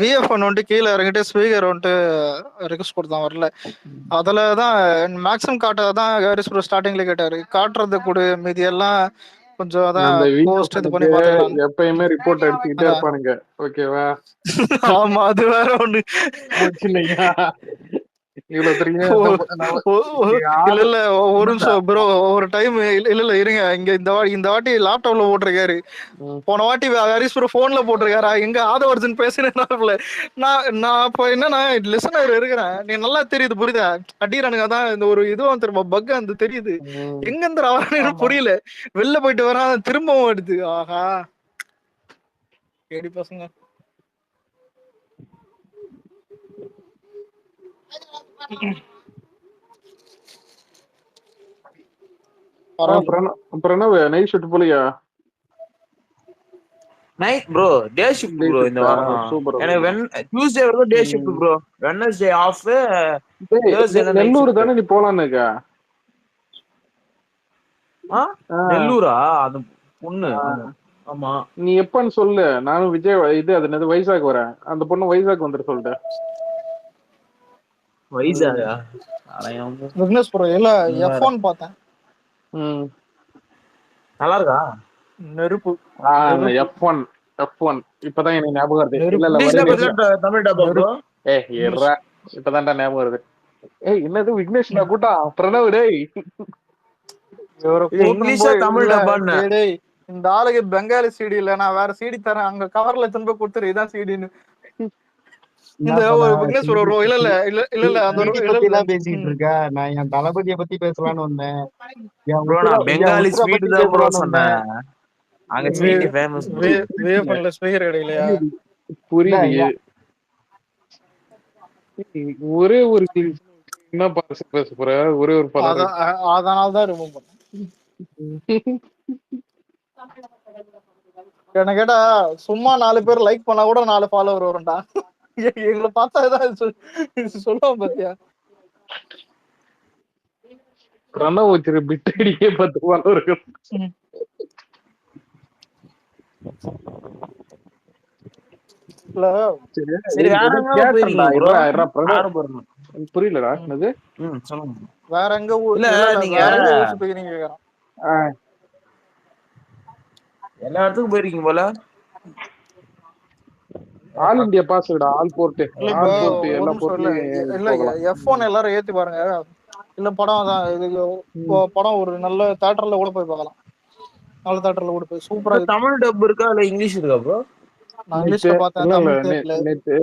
VF ஒன்று வந்துட்டு கீழே இறங்கிட்டு ஸ்பீக்கர் வந்துட்டு ரிக்வஸ்ட் கொடுத்தான் வரல. அதில் தான் மேக்ஸிமம் காட்டுறதான் ஹாரிஸ் ப்ரோ ஸ்டார்டிங்ல கேட்டாரு, காட்டுறது கொடு மீதி எல்லாம் கொஞ்சம் அதான் போஸ்ட் இது பண்ணி பார்த்துக்கலாம். எப்பயுமே ரிப்போர்ட் அடிச்சுக்கிட்டே இருப்பானுங்க. ஓகேவா? ஆமா, அது வேற ஒண்ணு. இல்ல இல்ல ஒரு நிமிஷம் ப்ரோ, ஒரு டைம் இல்ல இருங்க, இங்க இந்த வாட்டி லேப்டாப்ல போட்டிருக்காரு, போன வாட்டி ஹாரிஸ் ப்ரோ போன்ல போட்டிருக்காரா, எங்க ஆதவர்ஜன் பேசுறேன். நான் இப்போ என்னன்னா லிசனர் இருக்கிறேன், நீ நல்லா தெரியுது புரியுதா, அடிக்கிறானுங்க. அதான் இந்த ஒரு இதுவும் திரும்ப பக் அந்த தெரியுது, எங்க இருந்து அவரானு புரியல. வெளில போயிட்டு வரான் திரும்பவும் எடுத்து, ஆஹா கேடி பசங்க. பிரணவ் நைட் ஷிஃப்ட் போலியா? Night bro, day shift bro இந்த வாரம். எனக்கு டியூஸ்டே வரைக்கும் day shift bro, Wednesday off, Thursday Nellore தானே நீ போலான்னுக்கா? நெல்லூரா அது பொண்ணு? ஆமா, நீ எப்பன்னு சொல்லு, நானும் விஜய் இது அது என்னது வைசாக் வரேன், அந்த பொண்ணு வைசாக் வந்துட்டு சொல்லிட்டு. வைசாகா? விக்னேஷ் ப்ரோ இல்ல F1 பார்த்தேன். நல்லா இருக்கா? நெருப்பு F1 இப்பதான் எனக்கு ஞாபகம் வருது. இல்ல தமிழ் டப்பா ப்ரோ. இப்பதான்டா ஞாபகம் வருது. என்னது விக்னேஷ் நான் கூட்டா பிரணவ் டேய், இங்கிலீஷா தமிழ் டப்பான்னு. டேய் இந்த ஆளுக்கு பெங்காலி சிடி இல்ல, நான் வேற சிடி தரேன், அங்க கவர்ல திரும்ப கொடுத்துரு, இதான் சிடின்னு. இந்த ஒரு விக்னேஷ் ப்ரோ இல்ல இல்ல இல்ல இல்ல இல்ல அந்த பத்தி தான் பேசிட்டு இருக்க. நான் என் தளபதியை பத்தி பேசலாம்னு வந்தேன். ப்ரோ நான் பெங்காலி ஸ்வீட் தான் ப்ரோ சொன்னேன், அங்க ஸ்வீட் ஃபேமஸ். வேப்பன்ல ஸ்பீக்கர் இடையிலயா? புரியலையே. ஒரே ஒரு என்ன பேச போற, ஒரே ஒரு படம், அதனால தான் ரிமூவ் பண்ணேன். என்ன கேட்டா சும்மா 4 பேர் லைக் பண்ணா கூட 4 ஃபாலோவர் வரும்டா, எங்களை பார்த்தா ஏதாவது சொல்லுவோம் பாத்தியா? பிரணவ் வச்சிரு பிட்டடியே 10 ஃபாலோவர்கள். புரியலடா என்னது? வேற எங்க இல்ல நீங்க எல்லா இடத்துக்கும் போயிருக்கீங்க போல. ஆல் இந்தியா பாஸ்டா, ஆல் போர்ட் எல்லா போர்ட்லயும் இல்ல F1 எல்லாரும் ஏத்தி பாருங்க. இல்ல படம் தான் இது, படம் ஒரு நல்ல தியேட்டர்ல கூட போய் பார்க்கலாம், நல்ல தியேட்டர்ல கூட போய் சூப்பரா. தமிழ் டப் இருக்கா இல்ல இங்கிலீஷ் இருக்கா ப்ரோ? நான் இங்கிலீஷ்ல பார்த்தேன், தமிழ் கேட்கல. நேத்து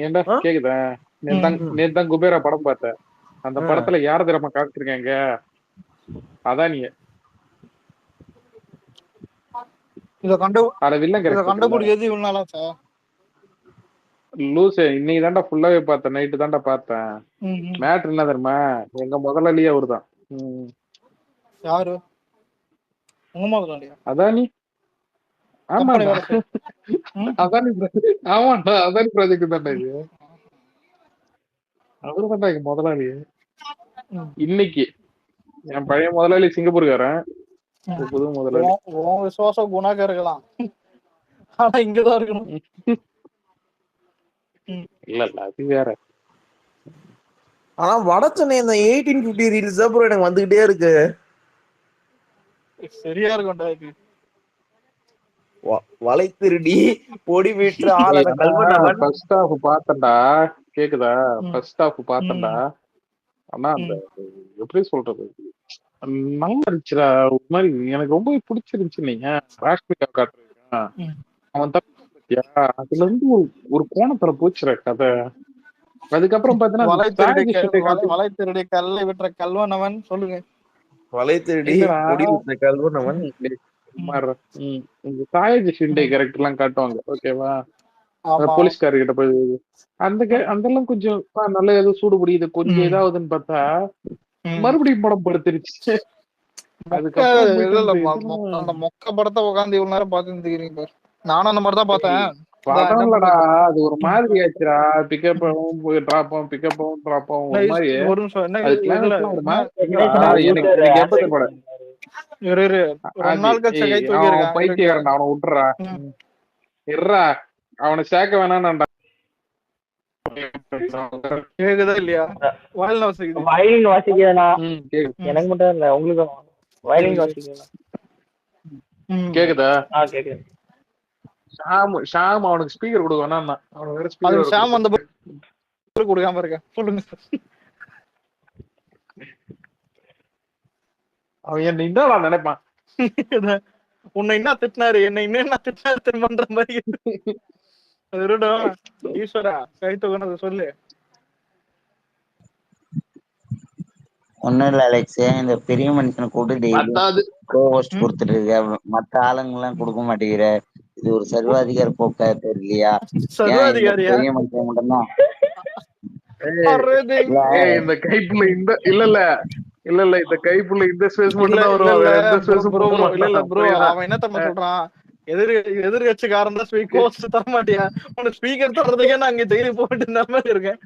ஏண்டா கேக்குதா, நேத்து தான் குபேரா படம் பார்த்தேன். அந்த படத்துல யார தெரியுமா காட்டிருக்காங்க? அதான் நீ இத கண்டுபிடிக்கிறது இவ்வளவு நாளா சார்? லூசு, இன்னைக்கு தான்டா ஃபுல்லாவே பார்த்தேன், நைட்டு தான்டா பார்த்தேன். மேட்ரு என்ன தெரியுமா, எங்க முதலாளியே அவருதான். யாரு உங்க முதலாளியா? அதானி. ஆமாடா அதானி, ஆமாண்டா அதானி ப்ராஜெக்ட் தான்டா இது, அவரு தான்டா எங்க முதலாளியே. இன்னைக்கு என் பழைய முதலாளி சிங்கப்பூர்காரன், புது முதலாளி. விசுவாசம் குணாக இருக்கலாம், ஆனா இங்கதான் இருக்கணும். இல்ல அது வேற. ஆனா வட சென்னை இந்த 1850 ரீல்ஸ் தான் ப்ரோ எனக்கு வந்துகிட்டே இருக்கு. சரியா இருக்கும். வலை திருடி பொடி வீட்டு ஆளன கல்வனவன் ஃபர்ஸ்ட் ஹாஃப் பார்த்தேன்டா. கேக்குதா? ஃபர்ஸ்ட் ஹாஃப் பார்த்தேன்டா. ஆனா அந்த எப்படி சொல்றது, நல்லா இருந்துச்சுடா. ஒரு மாதிரி எனக்கு ரொம்ப பிடிச்சிருந்துச்சு. நீங்க ராஷ்மிகா காட்டுறீங்க, அவன் தப்பியா அதுல இருந்து ஒரு கோணத்துல போச்சுற கதை. அதுக்கப்புறம் பாத்தீங்கன்னா வலை திருடி கல்லை விட்டுற கல்வனவன் சொல்லுங்க. வலை திருடி பொடி விட்டுற கல்வனவன் சாயஜி ஷிண்டே கேரக்டர் எல்லாம் காட்டுவாங்க. ஓகேவா? போலீஸ்காரர்கிட்ட போய் அதெல்லாம் கொஞ்சம் நல்ல ஏதோ சூடு பிடிக்குது, கொஞ்சம் இதாவதுன்னு பார்த்தா மறுபடியும் படம் படுத்துருச்சு. அந்த மொக்க படத்தை உட்காந்து இவ்வளவு நேரம் பாத்துருக்கீங்க. நானும் அந்த மாதிரிதான் பார்த்தேன். படம் இல்லடா, அது ஒரு மாதிரி ஆச்சுடா. பிக்கப்பும் டிராப்பும் பிக்கப்பும் டிராப்பும் ஒரு மாதிரி. ஒரு நிமிஷம் பைத்தியக்காரன் அவனை விட்டுறா. அவனை சேர்க்க வேணாம்டா. கேக்குதா இல்லையா? வாயில் வாசிக்குது. வயலின் வாசிக்கிறேனா? கேக்குது எனக்கு மட்டும் இல்ல, உங்களுக்கும் வயலின் வாசிக்கிறேன். கேக்குதா? கேக்குது. ஷாம் அவனுக்கு ஸ்பீக்கர் கொடுக்க வேணாம். அவனுக்கு வேற ஸ்பீக்கர் ஷாம் அந்த கொடுக்காம இருக்க. சொல்லுங்க. அவன் என்ன என்னடா நினைப்பான்? உன்னை என்ன திட்டினாரு, என்ன என்ன திட்டினாரு திரும்பன்ற மாதிரி. அது இருடும். ஈஸ்வரா கை தூக்கணது சொல்லு. ஒன்னும் இல்ல அலெக்ஸ், இந்த பெரிய மனுஷனை கூப்பிட்டு கோஹோஸ்ட் கொடுத்துட்டு இருக்க, மத்த ஆளுங்க எல்லாம் கொடுக்க மாட்டேங்கிற. இது ஒரு சர்வாதிகார போக்கா தெரியலையா? சர்வாதிகாரியா? பெரிய மனுஷன் மட்டும்தான் இந்த கைப்புள்ள இந்த இல்ல இந்த கைப்புள்ள இந்த ஸ்பேஸ் மட்டும் தான் வரும். இல்ல ப்ரோ, அவன் என்ன தம்ம சொல்றான், எதிர்கட்சிக்காரன் தான் ஸ்பீக்கர் தர மாட்டியா? உனக்கு ஸ்பீக்கர் தர்றதுக்கே நான் அங்க டெய்லி போயிட்டு இந்த மாதிரி இருக்கேன்.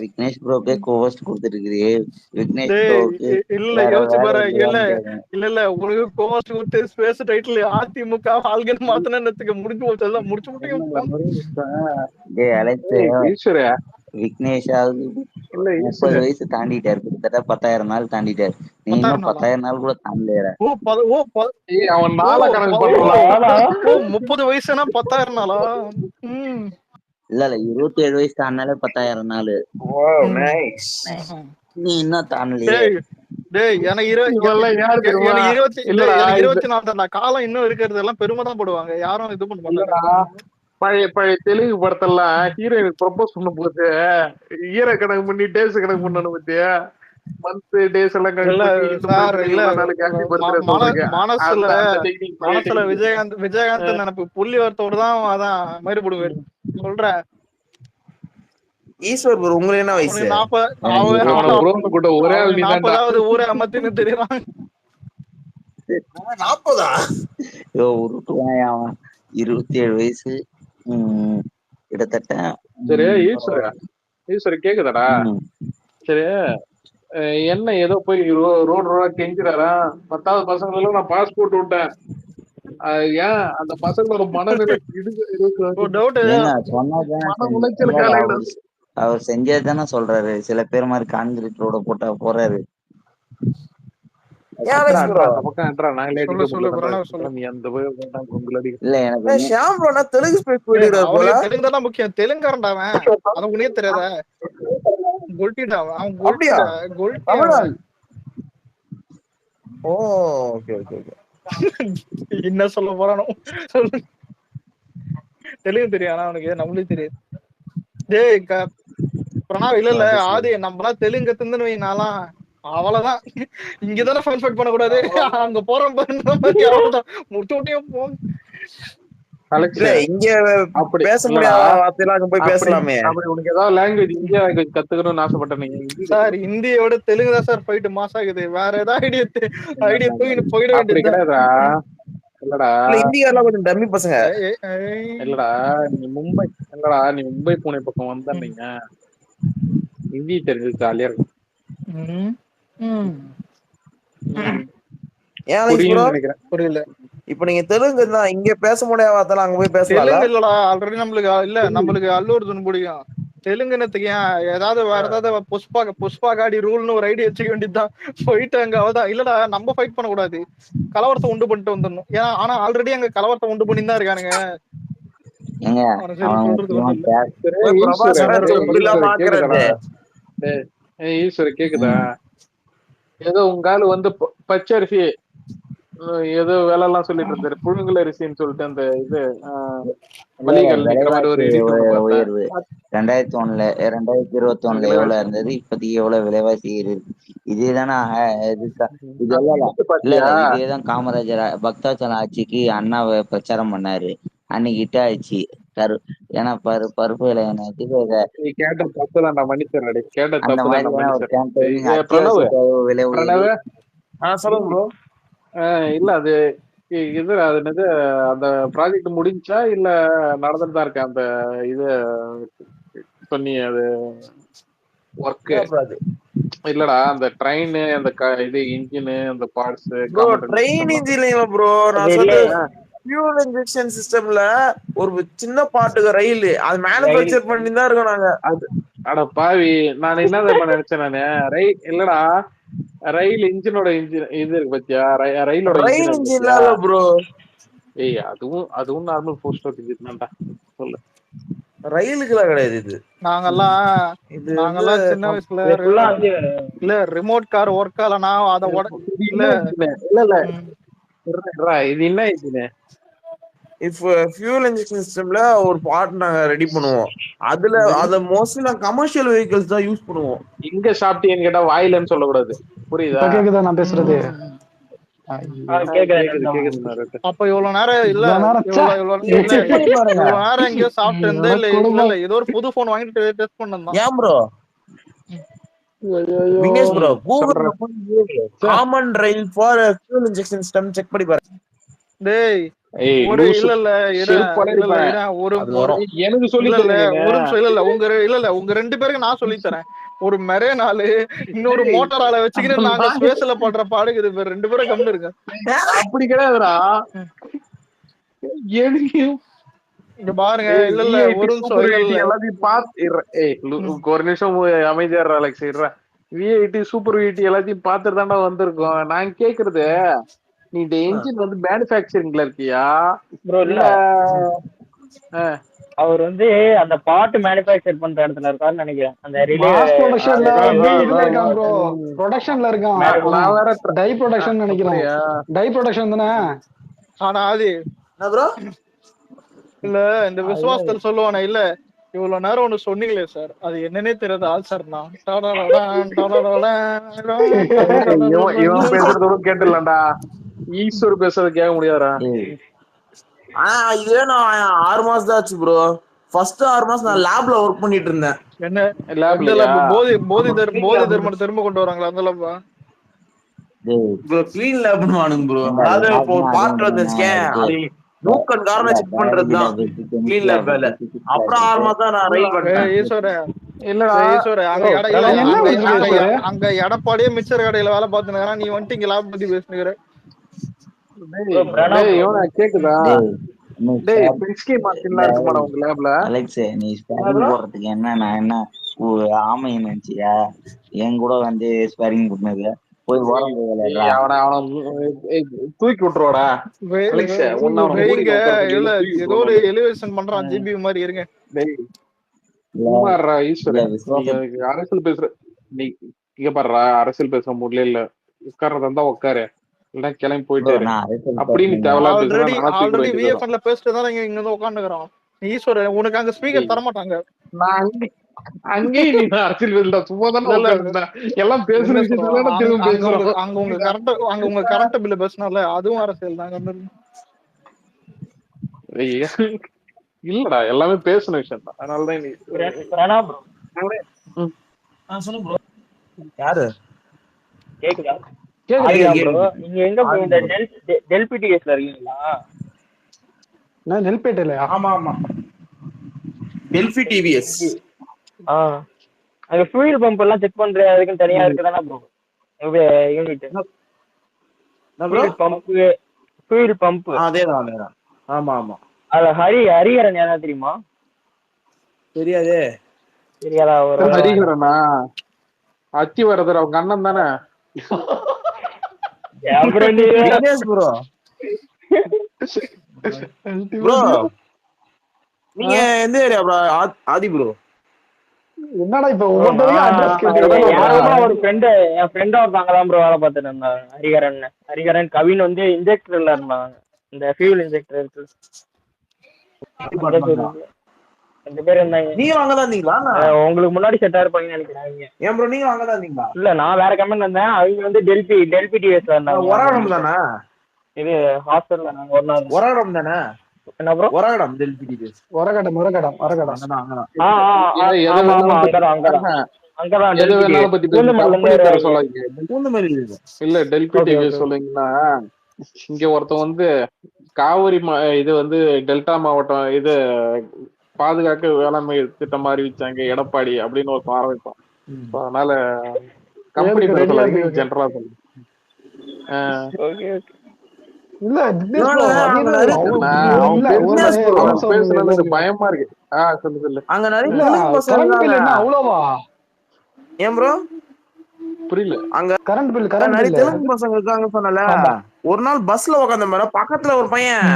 விக்னேஷ் ப்ரோக்கே கோஹோஸ்ட் கொடுத்துட்டு இருக்கு. விக்னேஷ் இல்ல யோசிச்சு பாரு. இல்ல உனக்கு கோஹோஸ்ட் கொடுத்து ஸ்பேஸ் டைட்டில் அதிமுக ஆள்கள் மாத்தனத்துக்கு முடிஞ்சு போச்சு. முடிச்சு விக்னேஷாவது 30 வயசு தாண்டிட்டாரு, கிட்டத்தட்ட 10,000 நாள் தாண்டிட்டாரு. நீ இன்னும் 10,000 நாள் கூட தாண்டல. 30 வயசுனா 10,000 நாளா? இல்ல 27 வயசு தாண்டினாலே 10,000 நாள். நீ இன்னும் தாண்டலையே. எனக்கு 24 காலம் இன்னும் இருக்கிறது எல்லாம் பெருமைதான் போடுவாங்க. யாரும் இது பண்ண மாட்டாங்க. பழைய தெலுங்கு படத்தெல்லாம் ஹீரோயினுக்கு ப்ரொபோஸ் பண்ண போது ஹீரோ கணக்கு பண்ணி டேஸ் கணக்கு பண்ணணும் பத்தியா? மந்த் டேஸ் எல்லாம் மனசுல விஜயகாந்த் நினைப்பு புள்ளி வரத்தோடு தான் அதான் மாதிரி போடுவாரு. சொல்ற ஈஸ்வர் ப்ரோ உங்களுக்கு என்ன வயசு? 40வது ஊரே அமர்த்தின்னு தெரியுமா? 40ஆ? 27 வயசு கிட்டத்தட்ட. சரி ஈஸ்வர கேக்குதாடா? சரி, என்ன ஏதோ போய் ரோடா கெஞ்சுறாரா? 10வது பசங்களெல்லாம் நான் பாஸ்போர்ட் விட்டேன். ஏன் அந்த பசங்களோட மனநிலை அவர் செஞ்சதுதானே சொல்றாரு. சில பேர் மாதிரி கான்கிரீட் ரோட போட்டா போறாரு. என்ன சொல்ல போறானோ தெலுங்கு தெரியும், ஆனா அவனுக்கு நம்மளும் தெரியாது. பிரணாவ் இல்ல ஆதி நம்மளா தெலுங்கு தின்னு வைனாலாம் அவ்வளவுதான். இங்கதானே ஃபன்ஃபட் பண்ண கூடாது, அங்க போறோம் பேச முடியாத வார்த்தையெல்லாம் போய் பேசலாமே. உனக்கு ஏதாவது லாங்குவேஜ் இந்தியா லாங்குவேஜ் கத்துக்கணும்னு ஆசைப்பட்டேன் சார். இந்தியோட தெலுங்கு தான் சார் போயிட்டு மாசம் ஆகுது. வேற ஏதாவது ஐடியா போயிட வேண்டியது. இல்லடா இந்தியால கொஞ்சம் டம்மி பசங்க. இல்லடா நீ மும்பை பூனே பக்கம் வந்தா நீங்க ஹிந்தி தெரிஞ்சு ஜாலியா இருக்கும். புரியல. இப்ப நீங்க தெலுங்கு தான் இங்க பேச முடியாத அங்க போய் பேசலாம். இல்லடா ஆல்ரெடி நம்மளுக்கு அல்லு அர்ஜுன் பிடிக்கும். தெலுங்குனத்துக்கு ஏன் ஏதாவது வேற ஏதாவது புஷ்பா காடி ரூல்னு ஒரு ஐடியா வச்சுக்க வேண்டியதுதான். போயிட்டு அங்க அவதான். இல்லடா நம்ம ஃபைட் பண்ண கூடாது, கலவரத்தை உண்டு பண்ணிட்டு வந்துடணும். ஏன்னா ஆனா ஆல்ரெடி அங்க கலவரத்தை உண்டு பண்ணி தான் இருக்கானுங்க. ஈஸ்வர கேக்குதா? ஏதோ உங்க ஆளு வந்து பச்சரிசி ஏதோ வேலை எல்லாம் சொல்லிட்டு இருந்தாரு, புழுங்கல் அரிசின்னு சொல்லிட்டு அந்த இது உயர்வு 2021 எவ்வளவு இருந்தது, இப்போதைக்கு எவ்வளவு விலைவாசி இருக்கு. இதேதானே இதேதான் காமராஜர் பக்தாச்சலம் ஆட்சிக்கு அண்ணாவை பிரச்சாரம் பண்ணாரு. அன்னைக்கு ஹிட் ஆயிடுச்சு. ஏன்னா பருப்பு விலை இல்ல அது இது அது என்னது அந்த ப்ராஜெக்ட் முடிஞ்சா இல்ல நடந்துட்டு தான் இருக்கேன் அந்த இது சொன்னி அது ஒர்க் இல்லடா அந்த ட்ரெயின் அந்த இது இன்ஜின் அந்த பார்ட்ஸ் ப்ரோ ட்ரெயின் இன்ஜின் இல்ல ப்ரோ, நான் சொல்றது ஃபியூல் இன்ஜெக்ஷன் சிஸ்டம்ல ஒரு சின்ன பாட்டுக்கு ரயில் அது மேனுஃபேக்சர் பண்ணி தான் இருக்கோம் நாங்க. அது அட பாவி, நான் என்ன நினைச்சேன் நானு இல்லடா ரயில் இன்ஜினோட இன்ஜின் இது இருக்கு பத்தியா, ரயிலோட ரயில் இன்ஜின் இல்ல ப்ரோ. ஏய் அதுவும் நார்மல் 4 ஸ்ட்ரோக் இன்ஜின் தான்டா. சொல்லு. ரயிலுக்குலாம் கிடையாது இது. நாங்கெல்லாம் சின்ன வயசுல இல்ல ரிமோட் கார் ஒர்க் ஆகலனா அத இல்ல இது என்ன இன்ஜின்? ஃபியூல் இன்ஜெக்ஷன் சிஸ்டம்ல ஒரு பார்ட் நாங்க ரெடி பண்ணுவோம். அதுல அத மோஸ்ட்லி நாங்க கமர்ஷியல் வெஹிக்கிள்ஸ் தான் யூஸ் பண்ணுவோம். இங்க சாப்பிட்டீங்கன்னு கேட்டா வாயிலன்னு சொல்லக்கூடாது, புரியுதா? கேக்குதா நான் பேசுறது? அப்ப இவ்வளவு நேரம் இல்ல இவ்வளவு நேரம் எங்கயோ சாப்பிட்டு இருந்தே இல்ல ஏதோ ஒரு புது போன் வாங்கிட்டு டெஸ்ட் பண்ணதான். ஏன் ப்ரோ வினேஷ் ப்ரோ கூகுள்ல common rail for fuel injection system check பண்ணி பாருங்க. டேய் ஒரு எனக்கு சொல்லி உங்க 2 பேருக்கு நான் சொல்லி தரேன். ஒரு மெரே நாளு இன்னொரு மோட்டார் ஆளை வச்சுக்கிட்டு நாங்க ஸ்பேஸ்ல பண்ற பாடுக்கு 2 பேரும் கம்மி இருக்க. அப்படி கிடையாதுடா, இங்க பாருங்க. இல்ல ஒரு எல்லாத்தையும் பாத்து ஒரு நிமிஷம் அமைதியா அலெக்ஸ். V8 சூப்பர் V8 எல்லாத்தையும் பாத்துட்டு தாண்டா வந்திருக்கோம். நான் கேக்குறது, நீ இந்த என்ஜின் வந்து மேனுஃபேக்சரிங்ல இருக்கியா இல்ல? அவர் வந்து அந்த பார்ட் மேனுஃபேக்சர் பண்ற இடத்துல இருக்காருன்னு நினைக்கிறேன். அந்த ப்ரொடக்ஷன்ல இருக்கான். நான் வேற டை ப்ரொடக்ஷன் நினைக்கிறேன். டை ப்ரொடக்ஷன் தானே. ஆனா அது இல்ல இந்த விசுவாசத்தில் சொல்லுவானே இல்ல இவ்வளவு நேரம் ஒண்ணு சொன்னீங்களே சார், அது என்னன்னே தெரியாது. ஆள் சார் நான் இவன் பேசுறதோட கேட்டுலடா, ஈஸ்வர் பேசுறது கேட்க முடியாதா? இதே நான் 6 மாசம் தான் ஆச்சு ப்ரோ. ஃபர்ஸ்ட் 6 மாசம் நான் லேப்ல ஒர்க் பண்ணிட்டு இருந்தேன். என்ன லேப்ல போதி தர்மம் திரும்ப கொண்டு வராங்களா அந்த லேப்பா? ப்ரோ க்ளீன் லேப்னு வானுங்க ப்ரோ. அதாவது இப்போ பார்ட் வந்துச்சேன் நூக்கன் காரணம் செக் பண்றதுதான் க்ளீன் லேப் வேலை. அப்புறம் 6 மாசம் நான் ரயில் பண்ணேன். ஈஸ்வர அங்க எடப்பாடியே மிச்சர் கடையில வேலை பார்த்துனா நீ வந்துட்டு இங்க லேப் பத்தி பேசுனுகிற. கேக்குதா? அலெக்ஸ் நீ ஸ்பேரிங் போடுறதுக்கு என்ன நான் என்ன ஆமை நினைச்சியா? என் கூட வந்து ஸ்பேரிங் பண்ணது போய் தூக்கி விட்டுருவாடா. இல்ல ஏதோ ஒரு எலிவேஷன் பண்றான் ஜிபி மாதிரி இருங்க. அரசியல் பேசுற நீ இங்க பாடுறா, அரசியல் பேச முடியல இல்ல உட்கார்றதா இருந்தா உட்காரு, இல்ல கிளம்பி போயிட்டு அப்படின்னு ஆல்ரெடி விஎஃப்என்ல பேசிட்டு தான் இங்க வந்து உட்காந்துக்கிறோம். ஈஸ்வரன் உனக்கு அங்க ஸ்பீக்கர் தர மாட்டாங்க. நான் அங்கேயும் நீ அரசியல் பேசல சும்மா தானே எல்லாம் பேசுற திரும்ப பேசுறோம். அங்க உங்க கரண்ட் பில்ல பேசினால அதுவும் அரசியல் தாங்க. இல்லடா எல்லாமே பேசுன விஷயம் தான், அதனாலதான் யாரு கேக்குதா? நீங்க எங்க இந்த டெல்பிடிஎஸ்ல இருக்கீங்களா? நான் நெல்பேட்டையில. ஆமா ஆமா டெல்பி டிவிஎஸ். அங்க ஃபியூல் பம்ப் எல்லாம் செக் பண்ற அதுக்கு தனியா இருக்குதானா ப்ரோ யூனிட்? ஃபியூல் பம்ப் அதேதான். ஆமா ஆமா. அது ஹரிஹரன் யாரா தெரியுமா? தெரியாதே. தெரியாதா? ஒரு ஹரிஹரனா அத்திவரதர் அவங்க அண்ணன் தானே. ப்ரோ நீங்க எந்த ஏரியா ப்ரோ? ஆதி ப்ரோ என்னடா இப்ப ஒரு ஃப்ரெண்ட் என் ஃப்ரெண்ட் ஒருத்தவங்க தான் ப்ரோ வேலை பார்த்துட்டு இருந்தாங்க. ஹரிஹரன் கவின் வந்து இன்ஜெக்டர்ல இருந்தாங்க. இந்த ஃபியூல் இன்ஜெக்டர் இருக்கு 2 பேர் இருந்தாங்க. நீங்க அங்கதான் இருந்தீங்களா? உங்களுக்கு முன்னாடி செட்டா இருப்பாங்கன்னு நினைக்கிறேன். ஏன் ப்ரோ நீங்க அங்கதான் இருந்தீங்களா? இல்ல நான் வேற கம்பெனில இருந்தேன். அவங்க வந்து டெல்பி டிவிஎஸ்ல இருந்தாங்க. ஒரகடம் தானே இது ஹாஸ்டல்ல நாங்க ஒரு நாள். ஒரகடம் தானே? என்ன bro? Oragadam Delphi TVS Oragadam. அங்கதான் இல்ல டெல்பி டிவிஎஸ் சொல்லுங்கன்னா இங்க ஒருத்தன் வந்து காவிரி இது வந்து டெல்டா மாவட்டம் இது பாதுகாக்க வேளாண்மை திட்டம் அறிவிச்சாங்க எடப்பாடி அப்படின்னு ஒருத்தன் ஆரம்பிப்பான். அதனால கம்பெனி எதுக்கு பேர் ரெடியா சொல்லாதீங்க, இருக்கு ஜெனரலா சொல்லுங்க. Okay okay. இல்ல தினேஷ் இன்னொன்னு, bro, அது அங்க என்னது நிறைய அவ்வளவு அவன் இல்ல ஒரு தினேஷ் bro, ஒரு அவன் நிமிஷம் பேசுனால எனக்கு இருக்கு. பயமா இருக்கு. சொல்லு சொல்லு. அங்க நிறைய இல்ல தெலுங்கு பசங்க கரண்ட் இருக்காங்க. பில் என்ன அவ்வளவா? ஏன் ப்ரோ? புரியல. அங்க கரண்ட் பில் நிறைய தெலுங்கு பசங்க இருக்காங்க சொன்னல. ஆமா. ஒரு நாள் பஸ்ல உட்காந்த மேல பக்கத்துல ஒரு பையன்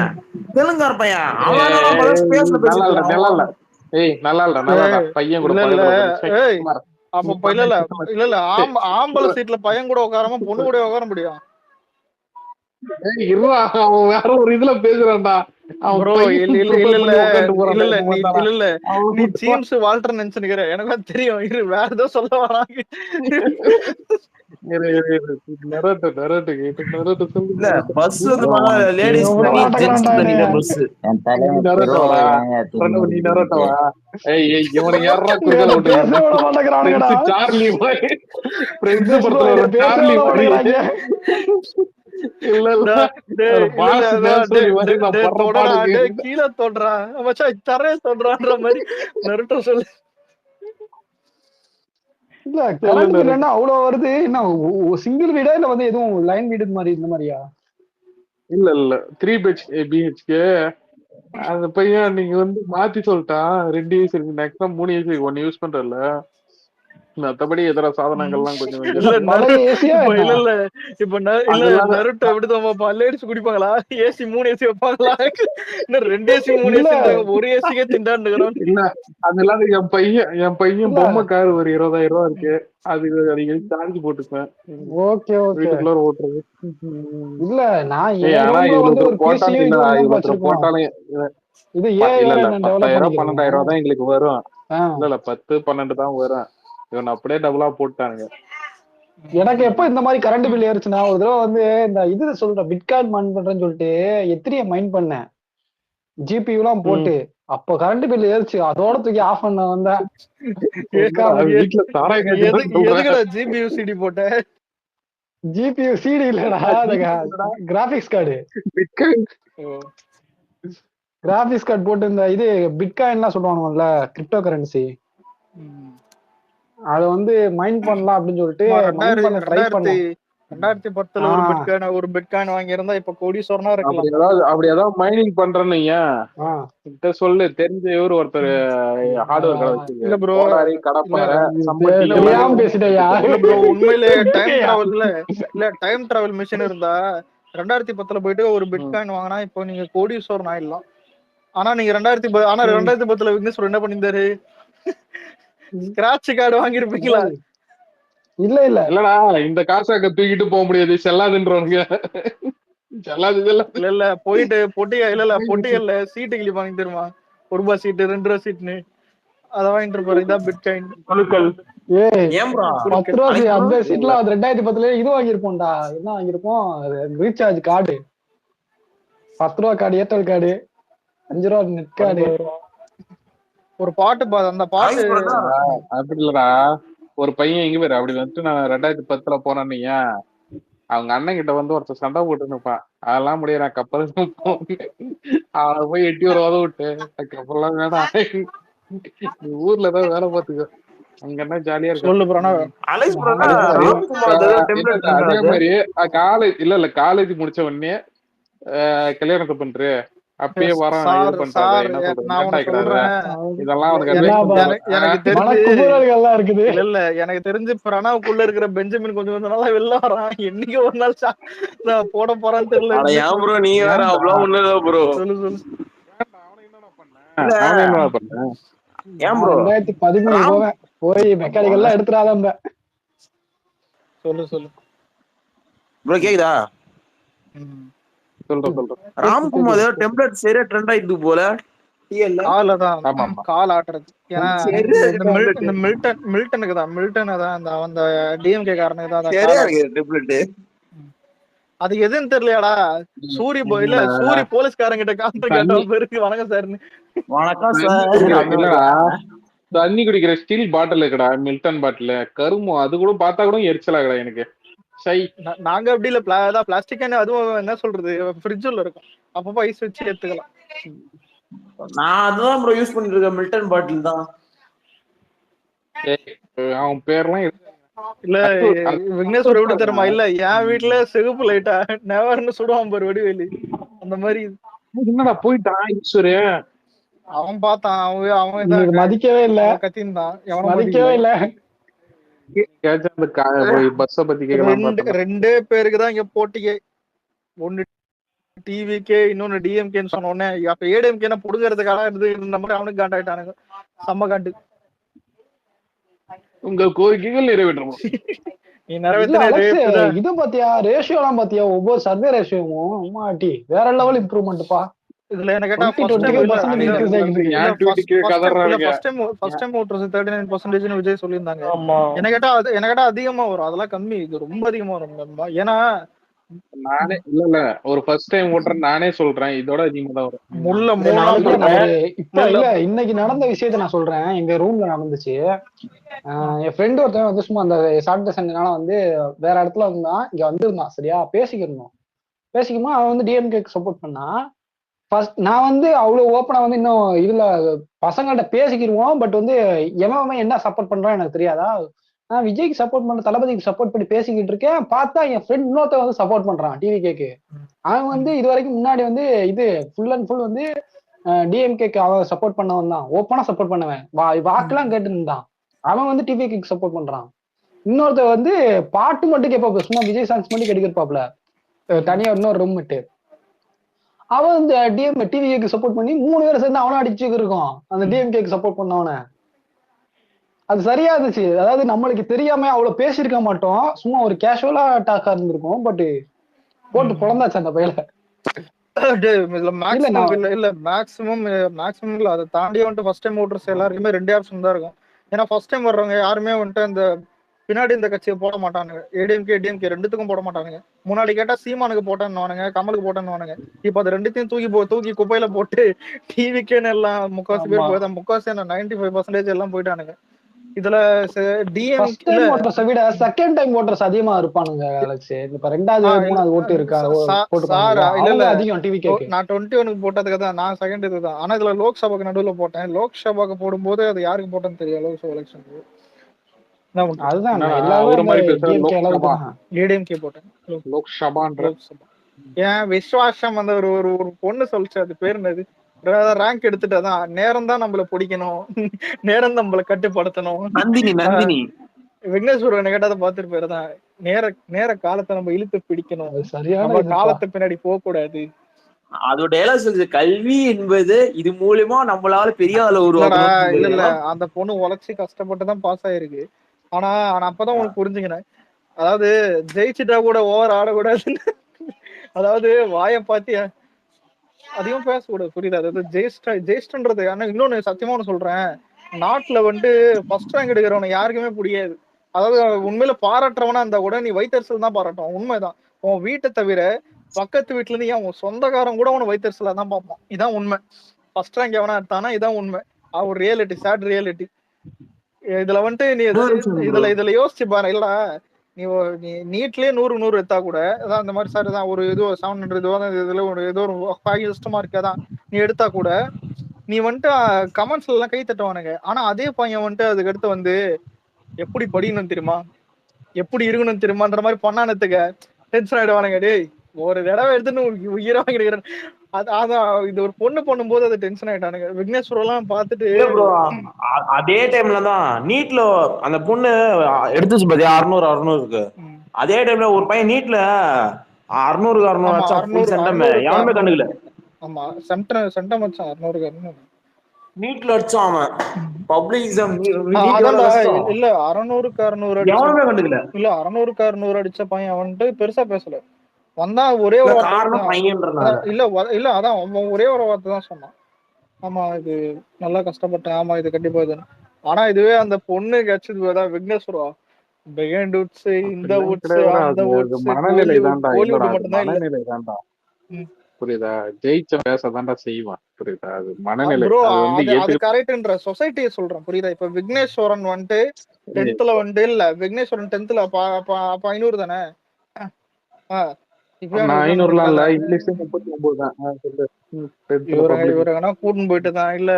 தெலுங்கார பையன், அவன் ஏய், என்னடா ஸ்பேஸ்ல நல்லா பேசிட்டு இல்ல நல்லா இல்ல. இருக்கான். ஏய் நல்லா இல்லடா பையன் கூட இல்ல இல்ல பக்கத்துல உட்கார்ந்து ஏய் அப்ப இல்ல ஆம்பளை சீட்ல பையன் கூட உட்காராம பொண்ணு கூட உட்கார முடியும் இருவா, அவன் வேற ஒரு இதுல பேசுறான்டா. அவன் ப்ரோ. பையன் இல்ல ப்ரிப்பேர் இல்ல பண்ணி உட்காந்து போறான்டா. இல்ல என்ன நீ பண்ணாடா இல்ல நீ ஜீம்ஸ் வால்டர் நினைச்சுக்கிற, எனக்கு தெரியும். இரு, வேற ஏதோ சொல்ல வராங்க. இல்ல பஸ் வந்து bro, உனக்கு லேடிஸ் தெரியும் எவ்வளவு தனி bro. ஜென்ஸ் நாட்டக்கிறான்டா தனி நீ. தான் பஸ். என் தலைவன் நரட்டவா பெருவாயிரம் தெரியும் நீ இதுன்ட்டு. நரட்டவா. இவனுக்கு யாரா குறுக்கால என்ன பேச விட்டுருக்கான். விட மாட்டேங்கிறானுங்கடா. சார்லி மாதிரி ஃப்ரெண்ட்ஸ் தினேஷ் bro, படத்துல என்ன வர பேச சார்லி விட மாதிரி. மாட்டேங்கிறாங்க. இல்ல இல்ல இல்ல பாஸ் நேசரி மாதிரி நான் படுற தொடடா, பாடுக்கு. கீழே தொடுறா மச்சான், தரைய தொடுறான்ற மாதிரி நருட்டோ சொல்லு. இல்ல கரண்ட் பில் என்ன அவ்வளவு வருது? என்ன சிங்கிள் வீடா இல்ல வந்து எதுவும் லைன் வீடு மாதிரி இந்த மாதிரியா? இல்ல இல்ல 3 BHK. அந்த பையன் நீங்க வந்து மாத்தி சொல்லிட்டான். 2 ஏசி இருக்கு, மேக்ஸிமம் 3 ஏசி 1 யூஸ் பண்றல. மத்தபடி இதர சாதனங்கள்லாம் கொஞ்சம் கொஞ்சம் இல்ல இருக்கு. பழைய ஏசியா இப்ப என்ன? இல்ல இப்ப இல்ல அதெல்லாம் நருட்டோ எப்படிதான் லேடிஸ் குடிப்பாங்களா? ஏசி 3 ஏசி வைப்பாங்களா? இன்னும் 2 ஏசி 3 இல்ல ஏசின்றாங்க, ஒரு ஏசிக்கே திண்டாண்டுக்கிறோம். இல்ல அதெல்லாம் என் பையன் இல்ல. பொம்மை கார் ஒரு 20,000 இருக்கு. அது அடிக்கடி சார்ஜ் போட்டுப்பேன். Okay okay. வீட்டுக்குள்ளார ஓட்டுறது. இல்ல நான் ஏய் என் ஆனா ரூம்ல இவ்வளவு வந்து ஒரு தூரம் போட்டாலும் பிசியும் இல்லடா, இதுவும் தான் இவ்வளவு தூரம் வச்சிருக்கோம். போட்டாலும் இது ஏ இல்ல வேற இல்ல நான் டெவலப் 10,000 பண்ணிக்கிறேன். 12,000 தான் எங்களுக்கு வரும். ஆ. இல்ல இல்ல 10 12 தான் வரும். இவன் அப்படியே டபுளா போட்டானுங்க. எனக்கு எப்ப இந்த மாதிரி கரண்ட் பில் ஏறுச்சுன்னா, ஒரு தடவை வந்து இந்த இது சொல்றேன் பிட்காயின் மைன் பண்றேன்னு சொல்லிட்டு எத்திரிய மைன் பண்ணேன் ஜிபியூ எல்லாம் போட்டு. அப்ப கரண்ட் பில் ஏறிச்சு, அதோட தூக்கி ஆஃப் பண்ண வந்தேன். வீட்டுல சாராய எதுக்குடா ஜிபியூ சிடி போட்ட? ஜிபியூ சிடி இல்லடா, கிராபிக்ஸ் கார்டு. கிராபிக்ஸ் கார்டு போட்டு இந்த இது பிட்காயின் எல்லாம் சொல்லுவானுங்கல்ல, கிரிப்டோ கரன்சி, அத வந்து மைன் பண்ணலாம் அப்படின்னு சொல்லிட்டு மைன் பண்ண ட்ரை பண்ணேன். 2010 ஒரு பிட்காயின் வாங்கி இருந்தா இப்ப கோடீஸ்வரனா இருக்கலாம். அப்படி ஏதாவது மைனிங் பண்றேன்னு கிட்ட சொல்லு. தெரிஞ்ச இவரு ஒருத்தர் ஹார்ட்வேர் கடை இல்ல ப்ரோ, வச்சிருக்காரு. கடப்பாறை தெரியாம பேசிட்டயா? இல்ல ப்ரோ, உண்மையிலே டைம் டிராவல்ல இல்ல டைம் டிராவல் மிஷின் இருந்தா 2010 போயிட்டு ஒரு பிட்காயின் வாங்கினா இப்போ நீங்க கோடீஸ்வரன் ஆயிடலாம். ஆனா நீங்க 2010 விக்னேஸ்வர் என்ன பண்ணிருந்தாரு? Scratch card வாங்கிருப்பீங்களா? இல்ல இல்ல இல்லடா, இந்த காசாக்க தூக்கிட்டு போக முடியாது, செல்லாதுன்றவங்க. செல்லாது இல்ல இல்ல போயிட்டு பொட்டிகள்ல சீட்டு கிளி வாங்கி தருமா, ₹1 சீட்டு 2 ரூபா சீட்டுன்னு அத வாங்கிட்டு இருப்பாரு. இதான் பிட்காயின். ஏன் ப்ரோ 10 ரூபா அந்த சீட்ல 2010 இது வாங்கிருப்போம்டா. என்ன வாங்கிருப்போம்? ரீசார்ஜ் கார்டு, 10 ரூபா கார்டு, ஏர்டெல் கார்டு, 5 ரூபா நெட் கார்டு. ஒரு பாட்டு அந்த பாட்டு அப்படி இல்லடா. ஒரு பையன் எங்க பேரு அப்படி வந்துட்டு நான் 2010 போனேன்னு அவங்க அண்ணன் கிட்ட வந்து ஒருத்தர் சண்டை போட்டு நிற்பான். அதெல்லாம் முடியாது, கப்பல் அவனை போய் எட்டி ஒரு உதவ விட்டு கப்பல்லாம் வேணாம், நீ ஊர்ல ஏதாவது வேலை பார்த்துக்க, அங்க என்ன ஜாலியா இருக்கு. அதே மாதிரி காலேஜ் இல்ல காலேஜ் முடிச்ச உடனே கல்யாணத்தை பண்று, அப்பயே வரோம் இது பண்றாரு, என்ன சொல்றது, இதெல்லாம் எனக்கு தெரிஞ்சு இல்ல எனக்கு தெரிஞ்சு பிரணாவுக்குள்ள இருக்கிற பெஞ்சமின் கொஞ்சம் கொஞ்ச நாளா வெளில வரான். என்னைக்கு ஒரு நாள் நான் போட போறான்னு தெரியல. நீங்க வேற அவ்வளவு ஒண்ணு இல்ல ப்ரோ. சொல்லு சொல்லு. ஏன் ப்ரோ 2013 போவேன், போய் மெக்கானிக்கல் எல்லாம் எடுத்துறாத. சொல்லு சொல்லு ப்ரோ, கேக்குதா? சொல்றேன். ராம்குமார் டெம்ப்ளேட் சரியா ட்ரெண்ட் ஆயிட்டு போல. கால் ஆட்டுறது. ஏன்னா இந்த மில்டனுக்கு தான், மில்டன் தான் அந்த டிஎம்கே காரனுக்கு தான் அது எதுன்னு தெரியலையாடா. சூரி போலீஸ்காரங்கிட்ட காமிட்டு கேட்டவன் பேருக்கு வணக்கம் சார்னு. வணக்கம் சார். தண்ணி குடிக்கிற ஸ்டீல் பாட்டில் இருக்குடா, மில்டன் பாட்டில், கருமம். அது கூட பார்த்தா கூட எரிச்சலாகடா எனக்கு. நாங்க அப்படி இல்ல, பிளாஸ்டிக் அதுவும் என்ன சொல்றது, ஃப்ரிட்ஜ்ல இருக்கும், அப்பப்போ ஐஸ் வச்சு எடுத்துக்கலாம். நான் அதுதான் ப்ரோ யூஸ் பண்ணிட்டு இருக்கேன், மில்டன் பாட்டில் தான். அவன் பேர்லாம் இல்ல விக்னேஸ்வர் எப்படி தெரியுமா? இல்ல என் வீட்டுல சிகப்பு லைட்டா நெவர்னு சுடுவான் பாரு வடிவேலு, அந்த மாதிரி. என்னடா போயிட்டான் ஈஸ்வரு? அவன் பார்த்தான், அவன் இன்னைக்கு மதிக்கவே இல்ல, கத்தின்தான், எவனும் மதிக்கவே இல்ல. பஸ்ஸ பத்தி கேட்கலாம். ரெண்டே பேருக்கு தான் இங்க போட்டியே. ஒன்னு டிவிக்கே, இன்னொன்னு டிஎம்கேன்னு சொன்ன உடனே அப்ப ஏடிஎம்கே புடுங்கிறதுக்காக இருந்து இந்த மாதிரி அவனுக்கு காண்டாயிட்டானுங்க. செம்ம காண்டு. உங்க கோரிக்கைகள் நிறைவேற்றணும். நீ நிறைவேற்ற இது பாத்தியா, ரேஷியோ எல்லாம் பாத்தியா, ஒவ்வொரு சர்வே ரேஷியோவும் அம்மாட்டி வேற லெவல் இம்ப்ரூவ்மெண்ட்ப்பா. இதுல என்ன கேட்டா விஜய் சொல்லியிருந்தாங்க. என்ன கேட்டா அதிகமா வரும், அதெல்லாம் கம்மி, இது ரொம்ப அதிகமா வரும். ஏன்னா நானே இல்ல ஒரு ஃபர்ஸ்ட் டைம் ஓட்டுறேன் நானே சொல்றேன், இதோட அதிகமா தான் வரும். இப்ப இல்ல, இன்னைக்கு நடந்த விஷயத்த நான் சொல்றேன். எங்க ரூம்ல நடந்துச்சு. என் ஃப்ரெண்ட் ஒருத்தன் வந்து சும்மா அந்த சாட்டர்டே சண்டேனால வந்து வேற இடத்துல இருந்தான், இங்க வந்திருந்தான். சரியா பேசிக்கணும் அவன் வந்து டிஎம்கேக்கு சப்போர்ட் பண்ணா. ஃபர்ஸ்ட் நான் வந்து அவ்வளவு ஓப்பனா வந்து இன்னும் இதுல பசங்கள்ட்ட பேசிக்கிருவோம். பட் வந்து எவன் என்ன சப்போர்ட் பண்றான் எனக்கு தெரியாதா. நான் விஜய்க்கு சப்போர்ட் பண்ண, தளபதிக்கு சப்போர்ட் பண்ணி பேசிக்கிட்டு இருக்கேன். பார்த்தா என் ஃப்ரெண்ட் இன்னொருத்த வந்து சப்போர்ட் பண்றான் டிவிகேக்கு. அவன் வந்து இது வரைக்கும் முன்னாடி வந்து இது ஃபுல் அண்ட் ஃபுல் வந்து டிஎம்கேக்கு அவன் சப்போர்ட் பண்ணவன் தான், ஓப்பனா சப்போர்ட் பண்ணவன், வாக்கெல்லாம் கேட்டு இருந்தான். அவன் வந்து டிவிகேக்கு சப்போர்ட் பண்றான். இன்னொருத்த வந்து பாட்டு மட்டும் கேட்பாப்ல, சும்மா விஜய் சாங்ஸ் மட்டும் கேட்டுக்கிருப்பாப்ல, தனியா இன்னொரு ரூம் விட்டு. அவன் வந்து டிவிகேக்கு சப்போர்ட் பண்ணி 3 பேரை சேர்ந்து அவனை அடிச்சுக்கு இருக்கோம், அந்த டிஎம்கேக்கு சப்போர்ட் பண்ணவன. அது சரியா இருந்துச்சு. அதாவது நம்மளுக்கு தெரியாம அவ்வளவு பேசியிருக்க மாட்டோம், சும்மா ஒரு கேஷுவலா டாக்கா இருந்திருக்கும். பட் போட்டு பொழந்தாச்சு அந்த பையில. மேக்ஸிமம் இல்ல, அதை தாண்டி வந்துட்டு ஃபர்ஸ்ட் டைம் ஓட்டர்ஸ் எல்லாருக்குமே 2 ஆப்ஷன் தான் இருக்கும். ஏன்னா ஃபர்ஸ்ட் டைம் வர்றவங்க யாருமே வந்துட்டு அந்த பின்னாடி இந்த கட்சியை போட மாட்டானுங்க, ஏடிஎம்கே டிஎம்கே ரெண்டுத்துக்கும் போட மாட்டானுங்க. முன்னாடி கேட்டா சீமானுக்கு போட்டேன்னு, கமலுக்கு போட்டேன்னு. இப்ப அது ரெண்டுத்தையும் தூக்கி குப்பையில போட்டு டிவிக்கேன்னு எல்லாம் முக்காசி பேர் போய்தான், முக்காசி 95% எல்லாம் போயிட்டானுங்க. இதுல செகண்ட் டைம் ஓட்டர்ஸ் அதிகமா இருப்பானுங்க அலெக்ஸ். இப்ப 2வது 3வது ஓட்டு இருக்கா அதிகம் டிவிகேக்கு. நான் 21க்கு போட்டதுக்கு தான், நான் செகண்ட் இதுதான். ஆனா இதுல லோக்சபாக்கு நடுவுல போட்டேன். லோக்சபாக்கு போடும்போது அது யாருக்கு போட்டேன்னு தெரியும், லோக்சபா எலெக்ஷனுக்கு. அதுதான் ஏடிஎம்கே போட்டேன், லோக்சபா. ஏன் விஸ்வாசம் அந்த ஒரு பொண்ணு சொல்லிச்சு, அது பேர் என்னது, ரேங்க் எடுத்துட்டாதான் நேரம் தான் நம்மள பிடிக்கணும், நேரம் நம்மள கட்டுப்படுத்தணும். நந்தினி விக்னேஸ்வர் என்ன கேட்டாத பாத்துட்டு போயிருதான், நேர காலத்தை நம்ம இழுத்து பிடிக்கணும், சரியான காலத்தை பின்னாடி போக கூடாது. அதோட டைலாக் சொல்லுது, கல்வி என்பது இது மூலமா நம்மளால பெரிய ஆள உருவாக்கணும். இல்ல அந்த பொண்ணு உழைச்சி கஷ்டப்பட்டுதான் பாஸ் ஆயிருக்கு. ஆனா அப்பதான் உனக்கு புரிஞ்சுக்கினேன், அதாவது ஜெயிச்சுட்டா கூட ஓவர் ஆடக்கூடாதுன்னு. அதாவது வாய பாத்தியா அதிகம் பேசக்கூடாது, புரியுது? அதாவது ஜெயிஸ்டன்றது. ஆனா இன்னொன்னு சத்தியமா ஒண்ணு சொல்றேன், நாட்டுல வந்துட்டு ஃபர்ஸ்ட் ரேங்க் எடுக்கிறவனை யாருக்குமே பிடிக்காது. அதாவது உண்மையில பாராட்டுறவனா இருந்தா கூட நீ வைத்தறிச்சல் தான் பாராட்டுவான். உண்மைதான். உன் வீட்டை தவிர பக்கத்து வீட்டுல இருந்து ஏன் உன் சொந்தக்காரன் கூட உன வைத்தறிச்சலா தான் பார்ப்பான். இதான் உண்மை. ஃபர்ஸ்ட் ரேங்க் எவனா எடுத்தானா இதான் உண்மை. ஒரு ரியாலிட்டி, சேட் ரியாலிட்டி. இதுல வந்துட்டு நீ இதுல யோசிச்சு பாரு. இல்லடா நீ நீட்லயே 100 எடுத்தா கூட அதான் இந்த மாதிரி சார் தான் ஒரு ஏதோ 700 இதுல ஒரு ஏதோ ஒரு இஷ்டமா இருக்காதான் நீ எடுத்தா கூட நீ வந்துட்டு கமெண்ட்ஸ்ல எல்லாம் கை தட்டுவானுங்க. ஆனா அதே பையன் வந்துட்டு அதுக்கு அடுத்து வந்து எப்படி படிக்கணும் தெரியுமா, எப்படி இருக்கணும் தெரியுமான்ற மாதிரி பண்ணானத்துக்கு டென்ஷன் ஆயிடுவானுங்க. டேய் ஒரு தடவை எடுத்துன்னு உயிரா கிடைக்கிறேன். அதான் இது ஒரு பொண்ணு பண்ணும்போது அது டென்ஷன் ஆயிட்டானுங்க. விக்னேஸ்வர் எல்லாம் பாத்துட்டு அதே டைம்ல தான் நீட்ல அந்த பொண்ணு எடுத்துச்சு பாத்தியா 600 அதே டைம்ல ஒரு பையன் நீட்ல 600 யாருமே கண்டுக்கல. ஆமா சென்டம் வச்சான் 600 நீட்ல அடிச்சான் அவன். பப்ளிக் எக்ஸாம் இல்ல 600 யாருமே கண்டுக்கல. இல்ல 600 அடிச்ச பையன் வந்துட்டு பெருசா பேசல. வந்தா ஒரே ஒரு இல்ல அதான் ஒரே ஒரு வார்த்தை தான் சொன்னான். ஆமா இது நல்லா கஷ்டப்பட்டேன், ஆமா இது கண்டிப்பா இது. ஆனா இதுவே அந்த பொண்ணு கிடைச்சது விக்னேஸ்வரா இந்த மனநிலை தான்டா. புரியுதா? ஜெயிச்ச பேசதான்டா செய்வான், புரியுதா? அது மனநிலை. அது கரெக்ட்ன்ற சொசைட்டியை சொல்றேன், புரியுதா? இப்ப விக்னேஸ்வரன் வந்துட்டு 10th வந்துட்டு இல்ல விக்னேஸ்வரன் 10th அப்ப 500 தானே. 500 இல்ல, இங்கிலீஷ் 39 தான். இவரை கூட்டின்னு போயிட்டு தான் இல்ல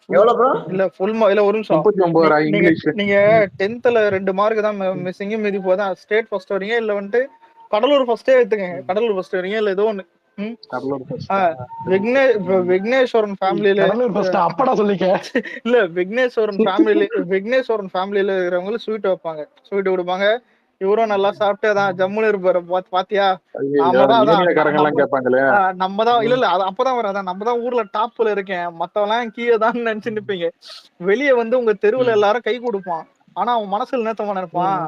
எவ்வளவு ப்ரோ? இல்ல ஃபுல் இல்ல ஒரு நிமிஷம் 39 நீங்க இங்கிலீஷ். நீங்க 10th 2 மார்க் தான் மிஸ்ஸிங், மீதி போதான் ஸ்டேட் ஃபர்ஸ்ட் வரீங்க இல்ல வந்துட்டு கடலூர் ஃபர்ஸ்டே எடுத்துக்கங்க, கடலூர் ஃபர்ஸ்ட் வரீங்க இல்ல ஏதோ ஒண்ணு. கடலூர் first. விக்னேஸ்வரன் ஃபேமிலியில கடலூர் ஃபர்ஸ்ட் அப்படா சொல்லிக்க. இல்ல விக்னேஸ்வரன் ஃபேமிலியில இருக்கிறவங்களுக்கு ஸ்வீட் வைப்பாங்க, ஸ்வீட் கொடுப்பாங்க. இவரும் நல்லா சாப்பிட்டு அதான் ஜம்முன்னு இருப்பாரு. பாத்தியா நாம தான் யூனியக்காரங்க எல்லாம் கேட்பாங்களே. நம்ம தான் இல்ல அப்பதான் வராதான் நம்ம தான் ஊர்ல டாப்ல இருக்கேன், மத்தவெல்லாம் கீழே தான் நினைச்சு நிப்பீங்க. வெளியே வந்து உங்க தெருவுல எல்லாரும் கை கொடுப்பான், ஆனா அவன் மனசுல நேத்தமா நினைப்பான்,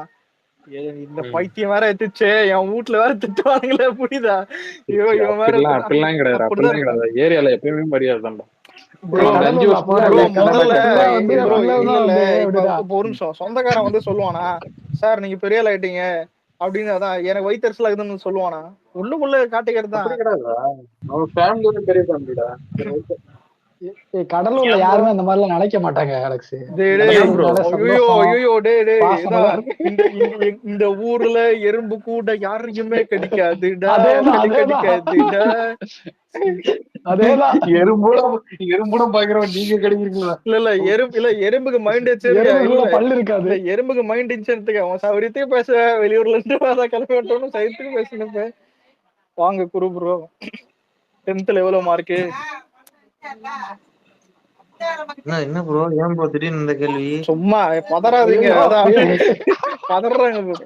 இந்த பைத்தியம் வேற எத்துச்சே என் வீட்டுல வேற திட்டுவானுங்களே, புரியுதா? ஐயோ இவன் வேற அப்படிலாம் கிடையாது, அப்படிலாம் கிடையாது. ஏரியால எப்பயுமே மரியாதை தான்டா. ஒரு நிமிஷம் சொந்தக்காரன் வந்து சொல்லுவானா, சார் நீங்க பெரிய ஆள் ஆயிட்டீங்க அப்படின்னு, அதான் எனக்கு வயிற்றுல இருக்குதுன்னு சொல்லுவானா, உள்ளுக்குள்ள காட்டிக்கிறது தான். கடலூர்ல யாருமே அந்த மாதிரி எல்லாம் நினைக்க மாட்டாங்க அலெக்ஸ். இந்த ஊர்ல எறும்பு கூட யாரையுமே கடிக்காதுடா, கடிக்காதுடா. அதேதான் எறும்புடம் பாக்குறவன் நீங்க கிடைக்கிறீங்களா? இல்ல எறும்புக்கு மைண்ட் பல்லு இருக்காது. எறும்புக்கு மைண்ட் இருந்துச்சுக்கு அவன் சௌரியத்தையும் பேச வெளியூர்ல இருந்து கிளம்பி விட்டோம், சைத்துக்கு பேசினப்ப. வாங்க குரு ப்ரோ, 10th எவ்வளவு மார்க்கு? என்ன ப்ரோ, ஏன் ப்ரோ திடீர்னு இந்த கேள்வி? சும்மா பதறாதீங்க,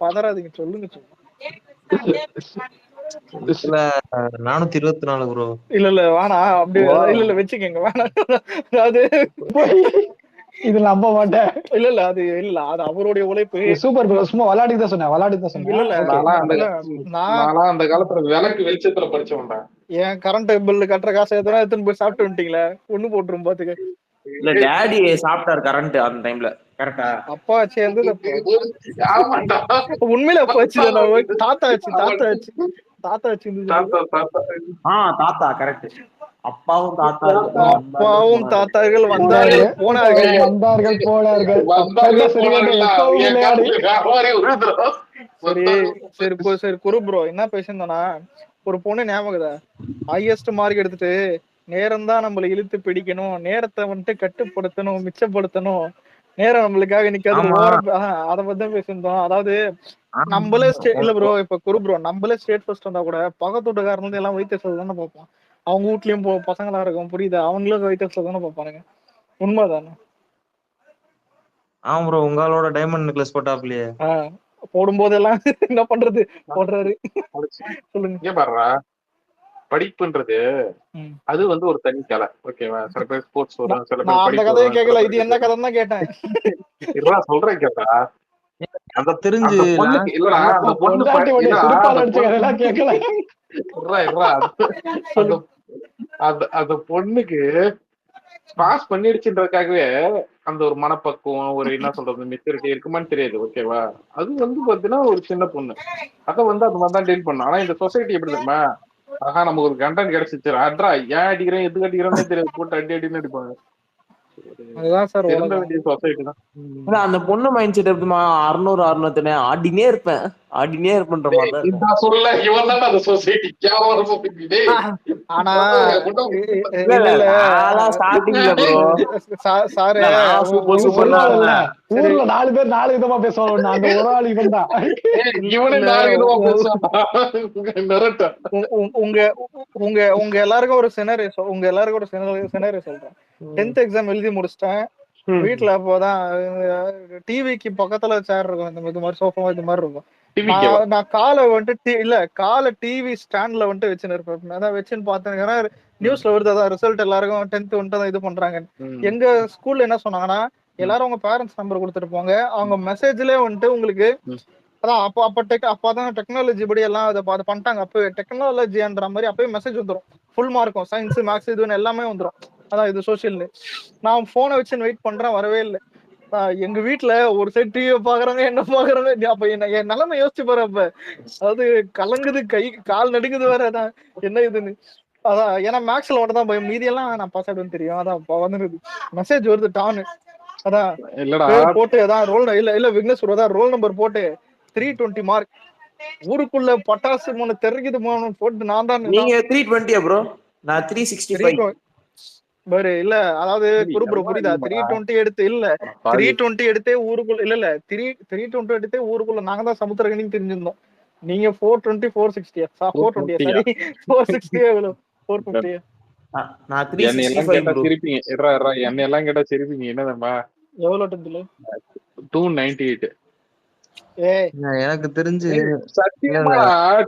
பதறாதீங்க, சொல்லுங்க. 424 ப்ரோ. இல்ல வேணாம், அப்படி இல்ல வச்சுக்கங்க, வேணாம். அதாவது இது நம்ப மாட்டேன். இல்ல அது அவருடைய உழைப்பு. சூப்பர் ப்ரோ, சும்மா விளையாட்டுக்கு தான் சொன்னேன். நான் அந்த காலத்துல விளக்கு வெளிச்சத்துல படிச்சவன்டா. ஏன் கரண்ட் பில் கட்டுற காசை எத்தனை எடுத்துன்னு போய் சாப்பிட்டு வந்துட்டீங்களா? ஒண்ணு போட்டுரும் பாத்துக்க. இல்ல டாடி சாப்பிட்டாரு கரண்ட் அந்த டைம்ல, கரெக்டா? அப்பா சேர்ந்து உண்மையில அப்பா ஆச்சு, தாத்தா ஆச்சு. தாத்தா கரெக்ட். அப்பாவும் தாத்தார்கள் வந்தார்கள் போனார்கள். சரி குரு ப்ரோ, என்ன பேசியிருந்தோம்னா, ஒரு பொண்ணு ஞாபகதா ஹையஸ்ட் மார்க் எடுத்துட்டு நேரம் தான் நம்மள இழுத்து பிடிக்கணும், நேரத்தை வந்துட்டு கட்டுப்படுத்தணும், மிச்சப்படுத்தணும், நேரம் நம்மளுக்காக நிக்காது, அதை பத்தி தான் பேசியிருந்தோம். அதாவது நம்மளே இல்ல ப்ரோ, இப்ப குரு ப்ரோ நம்மளே ஸ்டேட் ஃபர்ஸ்ட் வந்தா கூட பக்கத்து வீட்டுக்காரங்க எல்லாம் வைத்தியசாலை தானே பார்ப்போம், அவங்க வீட்லயும் பசங்களா இருக்கும், புரியுதா? அவங்களும் வைத்தியசாலை தானே பார்ப்பானுங்க, உண்மைதானே? ஆமா ப்ரோ, உங்களோட டைமண்ட் நெக்லஸ் போட்டாப்லயே போடும்போதெல்லாம் என்ன பண்றது போடுறாரு. சொல்லுங்க. படிப்புன்றது அது வந்து ஒரு தனி கலை, ஓகேவா? சில பேர் ஸ்போர்ட்ஸ் வரும், சில பேர் அந்த கதையை கேட்கல, இது என்ன கதை தான் கேட்டேன். இதெல்லாம் சொல்றேன் கேட்டா அந்த தெரிஞ்சு அந்த பொண்ணுக்கு பாஸ் பண்ணிடுச்சுன்றதுக்காகவே அந்த ஒரு மனப்பக்குவம், ஒரு என்ன சொல்றது, மெச்சூரிட்டி இருக்குமான்னு தெரியாது, ஓகேவா? அது வந்து பாத்தீங்கன்னா ஒரு சின்ன பொண்ணு, அதை வந்து அது மாதிரிதான் டீல் பண்ணும். ஆனா இந்த சொசைட்டி எப்படி தெரியுமா, நமக்கு ஒரு கண்டென்ட் கிடைச்சிச்சு, அட்ரா ஏன் அடிக்கிறேன் எதுக்கு அடிக்கிறேன்னே தெரியாது, போட்டு அடின்னு அடிப்பாங்க. அந்த பொண்ணு மைண்ட் செட் எப்படிமா, 600 600 ஆடினே இருப்பேன் சொல்ல இவன் தான் அந்த சொசைட்டி. ஆனா ஊர்ல 4 பேர் 4 விதமா பேசுவாங்க, அந்த ஒரு ஆள் இவன் தான். உங்க எல்லாருக்கும் ஒரு சினாரியோ சொல்றேன். 10th எக்ஸாம் எழுதி முடிச்சிட்டேன் வீட்டுல. அப்போதான் டிவிக்கு பக்கத்துல சேர் இருக்கும், இந்த மாதிரி சோஃபா இது மாதிரி இருக்கும். நான் காலை வந்துட்டு காலை டிவி ஸ்டாண்ட்ல வந்துட்டு வச்சுன்னு இருப்பேன். அதான் வச்சுன்னு பார்த்தேன், நியூஸ்ல வருது அதான் ரிசல்ட் எல்லாருக்கும் 10th வந்துட்டு இது பண்றாங்க. எங்க ஸ்கூல்ல என்ன சொன்னாங்கன்னா, எல்லாரும் உங்க பேரண்ட்ஸ் நம்பர் கொடுத்துட்டு போங்க, அவங்க மெசேஜ்லயே வந்துட்டு உங்களுக்கு அதான் அப்பதான் டெக்னாலஜி படி எல்லாம் அதை பண்ணிட்டாங்க. அப்போ டெக்னாலஜின்ற மாதிரி அப்பவே மெசேஜ் வந்துடும், ஃபுல் மார்க்கும், சயின்ஸ் மேக்ஸ் இதுன்னு எல்லாமே வந்துடும். அதான் இது சோசியல். நான் போனை வச்சு வெயிட் பண்றேன், வரவே இல்லை. எங்க வீட்டுல ஒரு சைட் டிவியை பாக்குறாங்க, என்ன பாக்குறாங்க, அப்ப என் நிலைமை யோசிச்சு பாரு. அப்ப அதாவது கலங்குது, கை கால் நடுங்குது வேற. அதான் என்ன இதுன்னு. அதான் ஏன்னா மேக்ஸ்ல மட்டும் தான் பயம், மீதியெல்லாம் நான் பாஸ் ஆயிடுவேன்னு தெரியும். அதான் வந்துருது மெசேஜ் வருது டானு. அதான் போட்டு அதான் ரோல் இல்ல விக்னேஷ் அதான் ரோல் நம்பர் போட்டு 320 மார்க், ஊருக்குள்ள பட்டாசு மூணு தெரிக்குது போட்டு நான் தான். நீங்க 320 ப்ரோ, நான் 365. பாரு இல்ல அதாவது சரி, குரு ப்ரோ எல்லாம் புரியுதா இல்லடா. 320 எடுத்து இல்ல பாவி. 320 எடுத்தே ஊருக்குள்ள இல்ல 320 எடுத்தே ஊருக்குள்ள நாங்க தான் சமுத்திரகனின்னு தெரிஞ்சிருந்தோம். நீங்க 420 460 420 450 சரி 460 எவ்வளவு 450 நான் என்னை எல்லாம் 365 கேட்டா ப்ரோ. சிரிப்பீங்க. என்னை எல்லாம் கேட்டா சிரிப்பீங்க. என்னதம்மா எவ்வளவு டென்த்ல 298. ஏய் எனக்கு தெரிஞ்சு சத்தியமா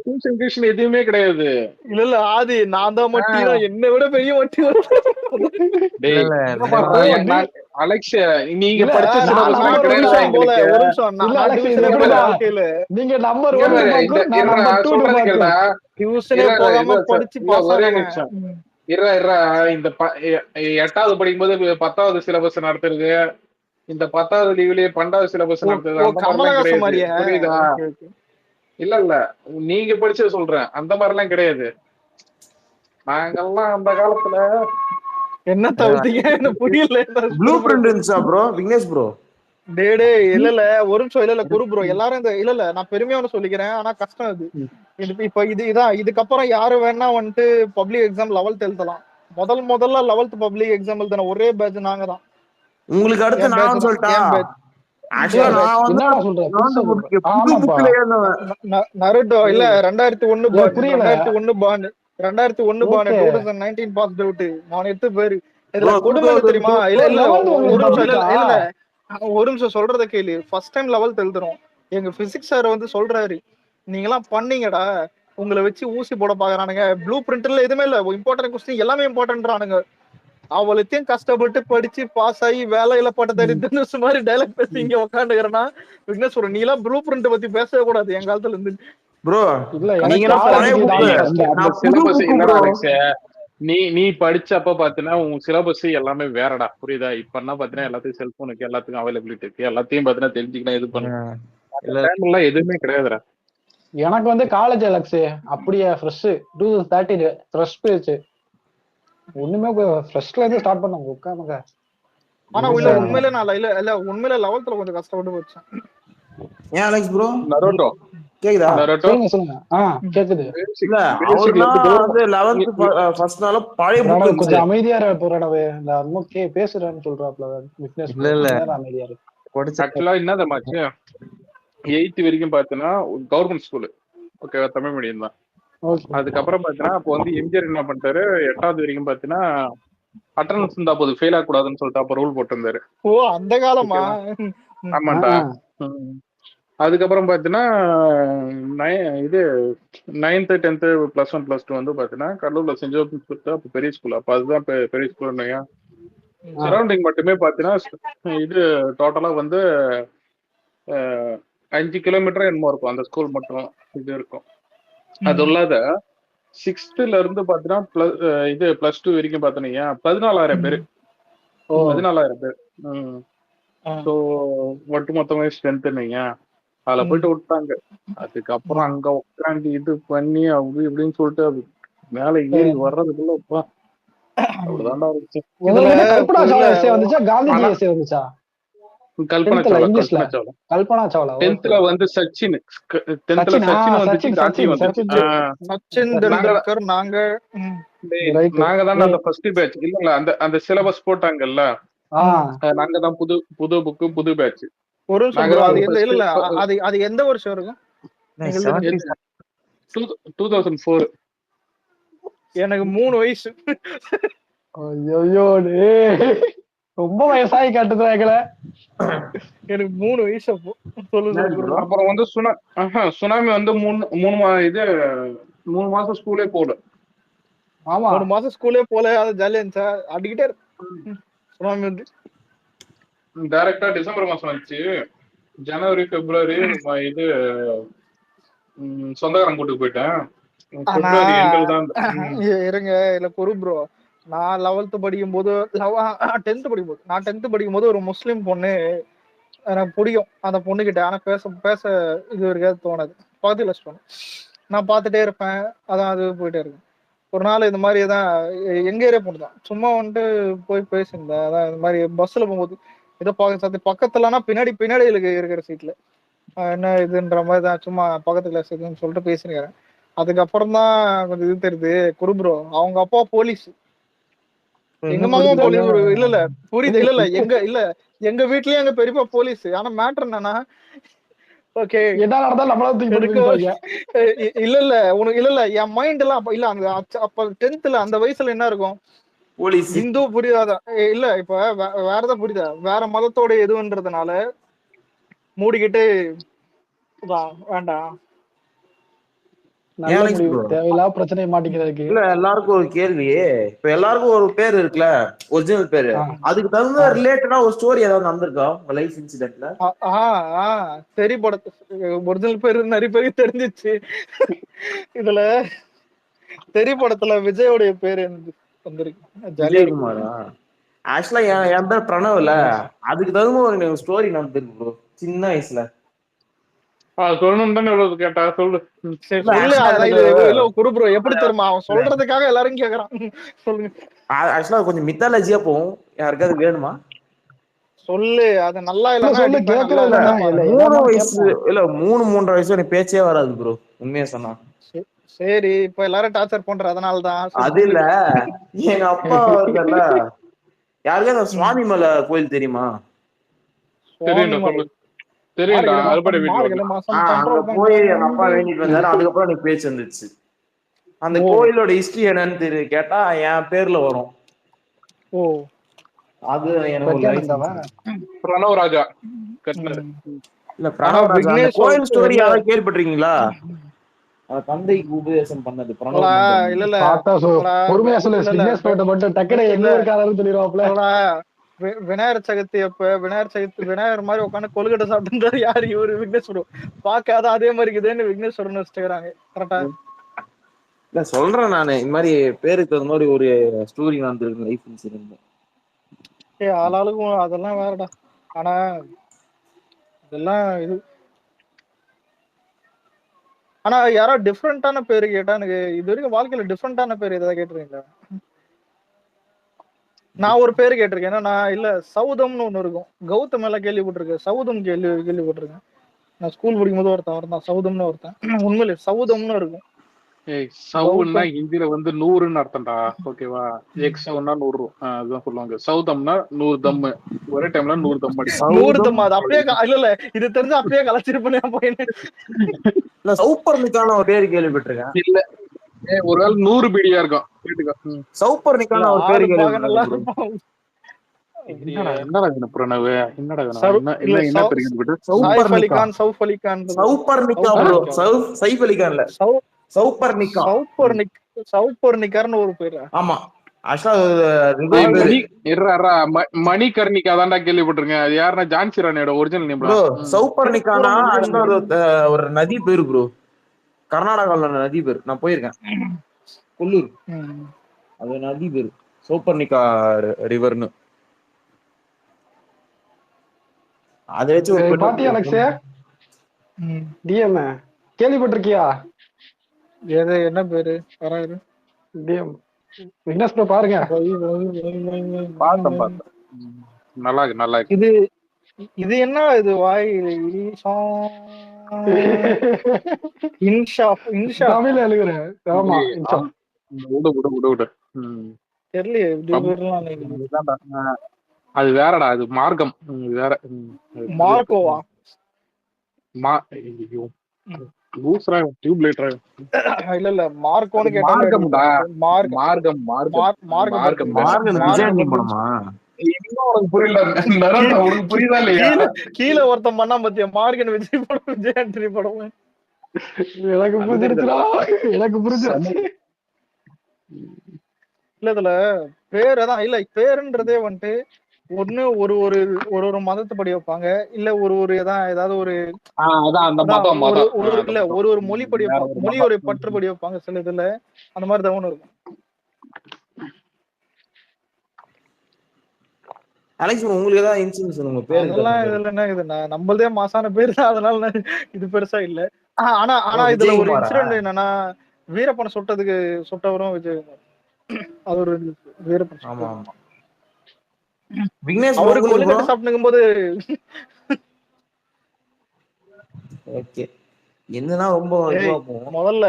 டியூஷன் எதுவுமே கிடையாது. இல்ல ஆதி நான் தான் மட்டினா என்னை விட பெரிய மட்டி டேய் இல்ல என்னப்பா, அலெக்ஸ் நீங்க இல்ல, படிச்ச நான் சிலபஸ் number ஒரு one கிடையாது தான். போல எங்களுக்கு. ஒரு நிமிஷம் இல்ல, நான் Alex, இது டியூஷனே எப்படிடா? போல வாழ்க்கையில நீங்க நம்பர் இங்க 1 பாரு, மார்க்கும் நான் இருடா, நம்பர் 2 சொல்றது மார்க்கும். கேளுடா. டியூஷனே இல்ல, போகாம இல்ல, படிச்சு இல்ல, பாஸ் ஒரே ஆனவன் நிமிஷம். இருடா, இந்த 8வது படிக்கும்போது 10வது சிலபஸ் நடத்துறது, இந்த 10வது லீவ்லயே 12வது சிலபஸ் நடத்துறது, ஓ அந்த மாதிரிலாம் கமலஹாசன் கிடையாது. மாதிரியா புரியுதா? ஓகே ஓகே இல்ல நீங்க படிச்சத சொல்றேன், அந்த மாதிரிலாம் கிடையாது. நாங்கெல்லாம் அந்த காலத்துல என்ன தவிர்த்தீங்க எனக்கு புரியல ப்ளூ பிரிண்ட் இருந்துச்சா ப்ரோ விக்னேஷ் ப்ரோ? டே இல்ல ஒரு நிமிஷம் இல்ல குரு ப்ரோ எல்லாரும் இந்த இல்ல நான் பெருமையா ஒண்ணு சொல்லிக்கிறேன் ஆனா கஷ்டம் அது இப்ப இதான் இதுக்கப்புறம் யாரு வேணா வந்துட்டு பப்ளிக் எக்ஸாம் 11th எழுதலாம். முதல்ல 11th பப்ளிக் எக்ஸாம் எழுதின ஒரே பேட்ச் நாங்க தான். உங்களுக்கு அடுத்து என் நான் பேட்ச் சொல்லிட்டா என் பேட்ச் ஆக்சுவலா நான் வந்து என்னடா சொல்ற? புதுசா சொல்ற. புது ஆமாப்பா. புக்ல ஏறினவன். நருட்டோ இல்ல 2001 எனக்கு புரியல. 2001 bond 2001 bond Okay. 2019 pass out நான் எடுத்து பேரு இதுல Bro, கொடுமை என்ன தெரியுமா? 2002 இல்ல 11th ஒரு உங்களுக்கு நிமிஷம் இல்ல public-ஆ? இல்ல ஒரு நிமிஷம் சொல்றத கேளு. ஃபர்ஸ்ட் டைம் 11th எழுதுறோம். எங்க பிசிக்ஸ் சார் வந்து சொல்றாரு நீங்களாம் பண்ணீங்கடா உங்களை வச்சு ஊசி போட பாக்குறானுங்க. ப்ளூ பிரிண்ட்ல எதுவுமே இல்ல இம்பார்ட்டன்ட் கொஸ்டின் எல்லாமே இம்பார்ட்டன்ட்றானுங்க. அவளத்தையும் கஷ்டப்பட்டு படிச்சு பாஸ் ஆகி வேலையில பட்ட தரித்திர மாதிரி டைலாக் பேசி இங்க உட்காந்துக்கிறேன்னா விக்னேஷ் நீ எல்லாம் ப்ளூ பிரிண்ட் பத்தி பேசவே கூடாது என் காலத்துல இருந்து. ப்ரோ இல்ல, நீங்க எனக்கு பழைய college புக்கு, தான் அந்த நான் புது சிலபஸ் புக்கு இல்லடா ப்ரோ. அலெக்ஸ். நீ படிச்சப்ப பாத்தீங்கன்னா உன் சிலபஸ் எல்லாமே வேறடா. புரியுதா? இப்ப என்ன பாத்தீங்கன்னா எல்லாத்தையும் செல்போனுக்கு எல்லாத்துக்கும் அவைலபிலிட்டி இருக்கு. எல்லாத்தையும் பாத்தீங்கன்னா தெரிஞ்சுக்கலாம் இது பண்ணு. அந்த டைம்ல எதுவுமே கிடையாதுடா. எனக்கு வந்து காலேஜ் அலெக்ஸ் அப்படியே ஃப்ரெஷ் 2013 ஃப்ரெஷ் பேச்சு ஒண்ணுமே ஃப்ரெஷ்ல இருந்து ஸ்டார்ட் பண்ண உட்காந்துங்க. ஆனா இல்ல உண்மையில நான் இல்ல உண்மையில 11th கொஞ்சம் கஷ்டப்பட்டு போச்சேன். ஏன் அலெக்ஸ் ப்ரோ நரோட்டோ கேக்குதா? நரோட்டோ சொல்லுங்க கேக்குது. இல்ல பேசிக் அவருனா வந்து வந்து 11th ஃபர்ஸ்ட் நாள் பழைய புக் பிரணவ் இருந்துச்சு. கொஞ்சம் அமைதியா பிரணவ் இந்த அம்முக்கே பேசுறேன்னு சொல்றாப்ல விக்னேஷ் அமைதியா இருக்கு. ஆக்சுவலா என்ன தமாச்சு 8th வரைக்கும் பாத்தீங்கன்னா கவர்மெண்ட் ஸ்கூலு. ஓகேவா? தமிழ் மீடியம் தான். அதுக்கப்புறம் பாத்தீங்கன்னா அப்போ வந்து எம்ஜிஆர் என்ன பண்ணிட்டாரு 8வது வரைக்கும் பாத்தீங்கன்னா அட்டனன்ஸ் இருந்தா போது ஃபெயில் ஆக கூடாதுன்னு சொல்லிட்டு அப்ப ரூல் போட்டிருந்தாரு. ஓ அந்த காலமா? ஆமாண்டா. அதுக்கப்புறம் பாத்தீங்கன்னா இது 9th 10th +1 +2 வந்து பாத்தீங்கன்னா கடலூர்ல சென்ட் ஜோசப் ஸ்கூல் அப்ப பெரிய ஸ்கூல். அப்ப அதுதான் பெரிய ஸ்கூல். சரௌண்டிங் மட்டுமே பாத்தீங்கன்னா இது டோட்டலா வந்து 5 கிலோமீட்டர் என்னமோ இருக்கும் அந்த ஸ்கூல் மட்டும் இது இருக்கும். அது இல்லாத 6th இருந்து பாத்தீங்கன்னா இது +2 வரைக்கும் பாத்தீங்கன்னா 14,000 பேரு. 14,000 பேர். ஸோ ஒட்டு மொத்தமே ஸ்ட்ரென்த் நீங்க அதுல போயிட்டு விட்டாங்க. அதுக்கப்புறம் அங்க உட்காந்து இது பண்ணி அப்படி இப்படின்னு சொல்லிட்டு அது மேல ஏறி வர்றதுக்குள்ள அவ்வளவுதான்டா இருந்துச்சு. கல்பனா சாவ்லா எஸ்ஏ வந்துச்சா காந்திஜி எஸ்ஏ வந்துச்சா? கல்பனா சாவ்லா கல்பனா சாவ்லா 10th வந்து சச்சின் 10th சச்சின் வந்துச்சு, காந்தி வந்துச்சு. சச்சின் தெண்டுல்கர் நாங்க தான் அந்த ஃபர்ஸ்ட் பேட்ச். இல்ல அந்த சிலபஸ் போட்டாங்கல்ல நாங்க தான் புது புக்கு புது பேட்ச். ஒரு இல்ல அது எந்த வருஷம் இருக்கும்? 2004. எனக்கு 3 வயசு. ஐயோ ரொம்ப வயசாகி காட்டுறாங்களே. எனக்கு 3 வயசு அப்போ சொல்லுங்க. அப்புறம் வந்து சுனாமி வந்து 3 மாசம் ஸ்கூலே போல. ஆமா 3 மாசம் ஸ்கூலே போல. அது ஜாலியா இருந்துச்சா? அடிக்கிட்டே சுனாமி வந்து டைரக்டா டிசம்பர் மாசம் வந்துச்சு. ஜனவரி பிப்ரவரி இது சொந்தக்காரன் கூட்டுக்கு போயிட்டேன். இருங்க இல்ல குரு ப்ரோ நான் 11th படிக்கும் போது 10th படிக்கும் போது ஒரு முஸ்லீம் பொண்ணு எனக்கு பிடிக்கும். அந்த பொண்ணுகிட்ட ஆனா பேச இது வரைக்கும் தோணாது. பக்கத்துல வச்சுக்கோங்க நான் பார்த்துட்டே இருப்பேன். அதான் அது போயிட்டே இருக்கும். ஒரு நாள் இந்த மாதிரி தான் எங்க ஏரியா பொண்ணு தான் சும்மா வந்துட்டு போய் பேசியிருந்தேன். அதான் இந்த மாதிரி பஸ்ல போகும்போது ஏதோ பக்கத்துலனா பின்னாடி இருக்கிற சீட்ல என்ன இதுன்ற மாதிரி தான் சும்மா பக்கத்துல இருக்குன்னு சொல்லிட்டு பேசிருக்கிறேன். அதுக்கப்புறம் தான் கொஞ்சம் இது தெரியுது குரு ப்ரோ அவங்க அப்பா போலீஸ் எங்க மாமா போலீஸ் ப்ரோ. இல்ல புரியுது. இல்ல எங்க வீட்லயே எங்க பெரியப்பா போலீஸ். ஆனா மேட்டர் என்னன்னா, ஓகே என்ன நடந்தாலும் நம்மளால தூக்கி போட்டு மிதிப்பாங்க. இல்ல உனக்கு இல்ல என் மைண்ட் எல்லாம் அப்ப இல்ல அந்த அப்ப 10th அந்த வயசுல என்ன இருக்கும், போலீஸ் இந்து புரியாதா இல்ல இப்ப வேற ஏதாவது புரியுதா, வேற மதத்தோட எதுன்றதுனால மூடிக்கிட்டு வேண்டாம். நல்ல முடிவு. தேவையில்லா பிரச்சனையை மாட்டிக்கிறதுக்கு. இல்ல எல்லாருக்கும் ஒரு கேள்வி. இப்ப எல்லாருக்கும் ஒரு பேர் இருக்குல்ல, ஒரிஜினல் பேரு. அதுக்கு தகுந்த ரிலேட்டடா ஒரு ஸ்டோரி ஏதாவது நடந்திருக்கா உங்க லைஃப் இன்சிடென்ட்ல? சரி படத்து ஒரிஜினல் பேரு நிறைய பேருக்கு தெரிஞ்சிச்சு. இதுல தெரி படத்துல விஜயோடைய பேரு வந்திருக்கு. விஜயகுமாரா? ஆக்சுவலா என் பேர் பிரணவ்ல. அதுக்கு தகுந்த ஒரு ஸ்டோரி நடந்திருக்கு ப்ரோ சின்ன வயசுல. சொல்லணும் தானே இவ்வளவு கேட்டா சொல்லு. குரு ப்ரோ எப்படி தெரியுமா, அவன் சொல்றதுக்காக எல்லாரும் கேக்குறான். சொல்லுங்க. ஆக்சுவலா கொஞ்சம் மித்தாலஜியா போகும். யாருக்காவது வேணுமா? சொல்லு. அது நல்லா சொல்லு. கேட்கல இல்ல 3 வயசு இல்ல 3-3.5 வயசு எனக்கு பேச்சே வராது ப்ரோ உண்மையா சொன்னா. சரி இப்ப எல்லாரும் டார்ச்சர் பண்ற அதனாலதான். அது இல்ல, எங்க அப்பா இருக்கல, யாருக்கா சுவாமி மலை கோயில் தெரியுமா? தெரியும்டா, அறுபடை வீட்டுல அங்க போய் எங்க அப்பா வேண்டிட்டு வந்தாரு. அதுக்கப்புறம் எனக்கு பேச்சு வந்துச்சு. அந்த கோயிலோட ஹிஸ்டரி என்னன்னு கேட்டா என் பேர்ல வரும். அது எனக்கு பிரணவ் ராஜா கட்டினது. இல்ல பிரணவ் ராஜா அந்த கோயில் ஸ்டோரி யாராவது கேள்விப்பட்டிருக்கீங்களா? தந்தைக்கு உபதேசம் பண்ணது பிரணவ். இல்ல பொறுமையா சொல்லு. மட்டும் டக்குனு எங்க இருக்காரு சொல்லிடுவாப்ல. விநாயகர் சதுர்த்தி அப்ப விநாயகர் மாதிரி உட்காந்து கொழுக்கட்டை சாப்பிட்டு யாரு இவரு விக்னேஸ்வரன் பாக்காத அதே மாதிரி இருக்குதுன்னு விக்னேஸ்வரன் வச்சுக்கிறாங்க. கரெக்டா இல்ல சொல்றேன் நானு, இந்த மாதிரி பேருக்கு அந்த மாதிரி ஒரு ஸ்டோரி நடந்திருக்கு லைஃப் இன்சிடென்ட். ஆளாளுக்கும் அதெல்லாம் வேறடா. ஆனா இதெல்லாம் இது ஆனா யாராவது டிஃப்ரெண்டான பேரு கேட்டா எனக்கு இது வரைக்கும் வாழ்க்கையில டிஃப்ரெண்டான பேர் ஏதாவது கேட்டிருக்கீங்களா? நான் ஒரு பேரு கேட்டிருக்கேன். ஏன்னா நான் இல்ல சௌதம்னு ஒண்ணு இருக்கும். கௌதம் எல்லாம் கேள்விப்பட்டிருக்கேன். சௌதம் கேள்விப்பட்டிருக்கேன். நான் ஸ்கூல் படிக்கும் போது ஒருத்தன் சௌதம்னு ஒருத்தன் உண்மையிலே சௌதம்னு இருக்கும். சவுன்னா ஹிந்தில 100ன்னு அர்த்தம்டா. ஓகேவா? எக்ஸ் சவுன்னா 100. அதுதான் சொல்லுவாங்க. சௌதம்னா 100 தம்மு. ஒரே டைம்ல 100 தம் அடி. 100 தம். அது அப்படியே இல்ல இது தெரிஞ்சு அப்படியே கலைச்சிருப்பேன் போயின்னு. இல்ல சௌப்பர்ணிக்கான ஒரு பேர் கேள்விப்பட்டிருக்கேன். இல்ல ஒருவேளை 100 பீடியா இருக்கும். கேட்டுக்கோ. சௌப்பர்ணிக்கான ஒரு பேர் கேள்விப்பட்டிருக்கேன். என்னடா பிரணவ், என்னடா சௌப்பர்ணிகான்னு ஒரு பேரு. ஆமா மணிகர்ணிகா தான்டா கேள்விப்பட்டிருக்கேன். அது யாருன்னா ஜான்சி ராணியோட ஒரிஜினல் நேம். சௌப்பர்ணிகானா ஒரு நதி பேரு ப்ரோ, கர்நாடகால நதி பேரு. நான் போயிருக்கேன் கொல்லூர், அது நதி பேரு சௌப்பர்ணிகா ரிவர்னு. அதை வச்சு ஒரு பாத்தியா அலெக்ஸ் டிஎம் கேள்விப்பட்டிருக்கியா? எது என்ன பேரு வராரு? டிஎம் விக்னேஷ் ப்ரோ பாருங்க. பார்த்தேன். நல்லா இருக்கு. இது என்ன இது வாய் இன்ஷா தமிழ் எழுதுறேன். ஆமா இன்ஷா. விடு. தெரியல. அது வேறடா, அது மார்க்கம் வேற. மார்க்கோவா? இல்ல மார்க்கோன்னு கேட்டா புரியுதா இல்லையா? கீழே ஒருத்தன் பண்ணா பத்தியா மார்கன் விஜய் படம், விஜய் ஆண்டனி படம். எனக்கு புரிஞ்சிருச்சு. இல்ல இதுல பேருதான் இல்ல பேருன்றதே வந்துட்டு ஒண்ணு ஒரு ஒரு ஒரு ஒரு மதத்தை படி வைப்பாங்க. இல்ல ஒரு ஒரு ஏதாவது ஒரு இல்ல ஒரு ஒரு மொழி படி வைப்பாங்க. மொழியோட பற்றுப்படி வைப்பாங்க. சில இதுல அந்த மாதிரி தான் ஒண்ணு இருக்கும். உங்களுக்கு ஏதாவது இன்சூரன்ஸ் உங்க பேரு? அதெல்லாம் இதுல என்ன இது, நம்மளதே மாசான பேரு தான், அதனால இது பெருசா இல்ல. ஆனா இதுல ஒரு இன்சிடென்ட் என்னன்னா, வீரப்பனை சுட்டவரும் விஜயகுமார். அது ஒரு வீரப்பன். ஆமா விக்னேஷ் அவரு கொல்லுக்கட்டை சாப்பிட்டுக்கும் போது ஓகே என்னன்னா ரொம்ப முதல்ல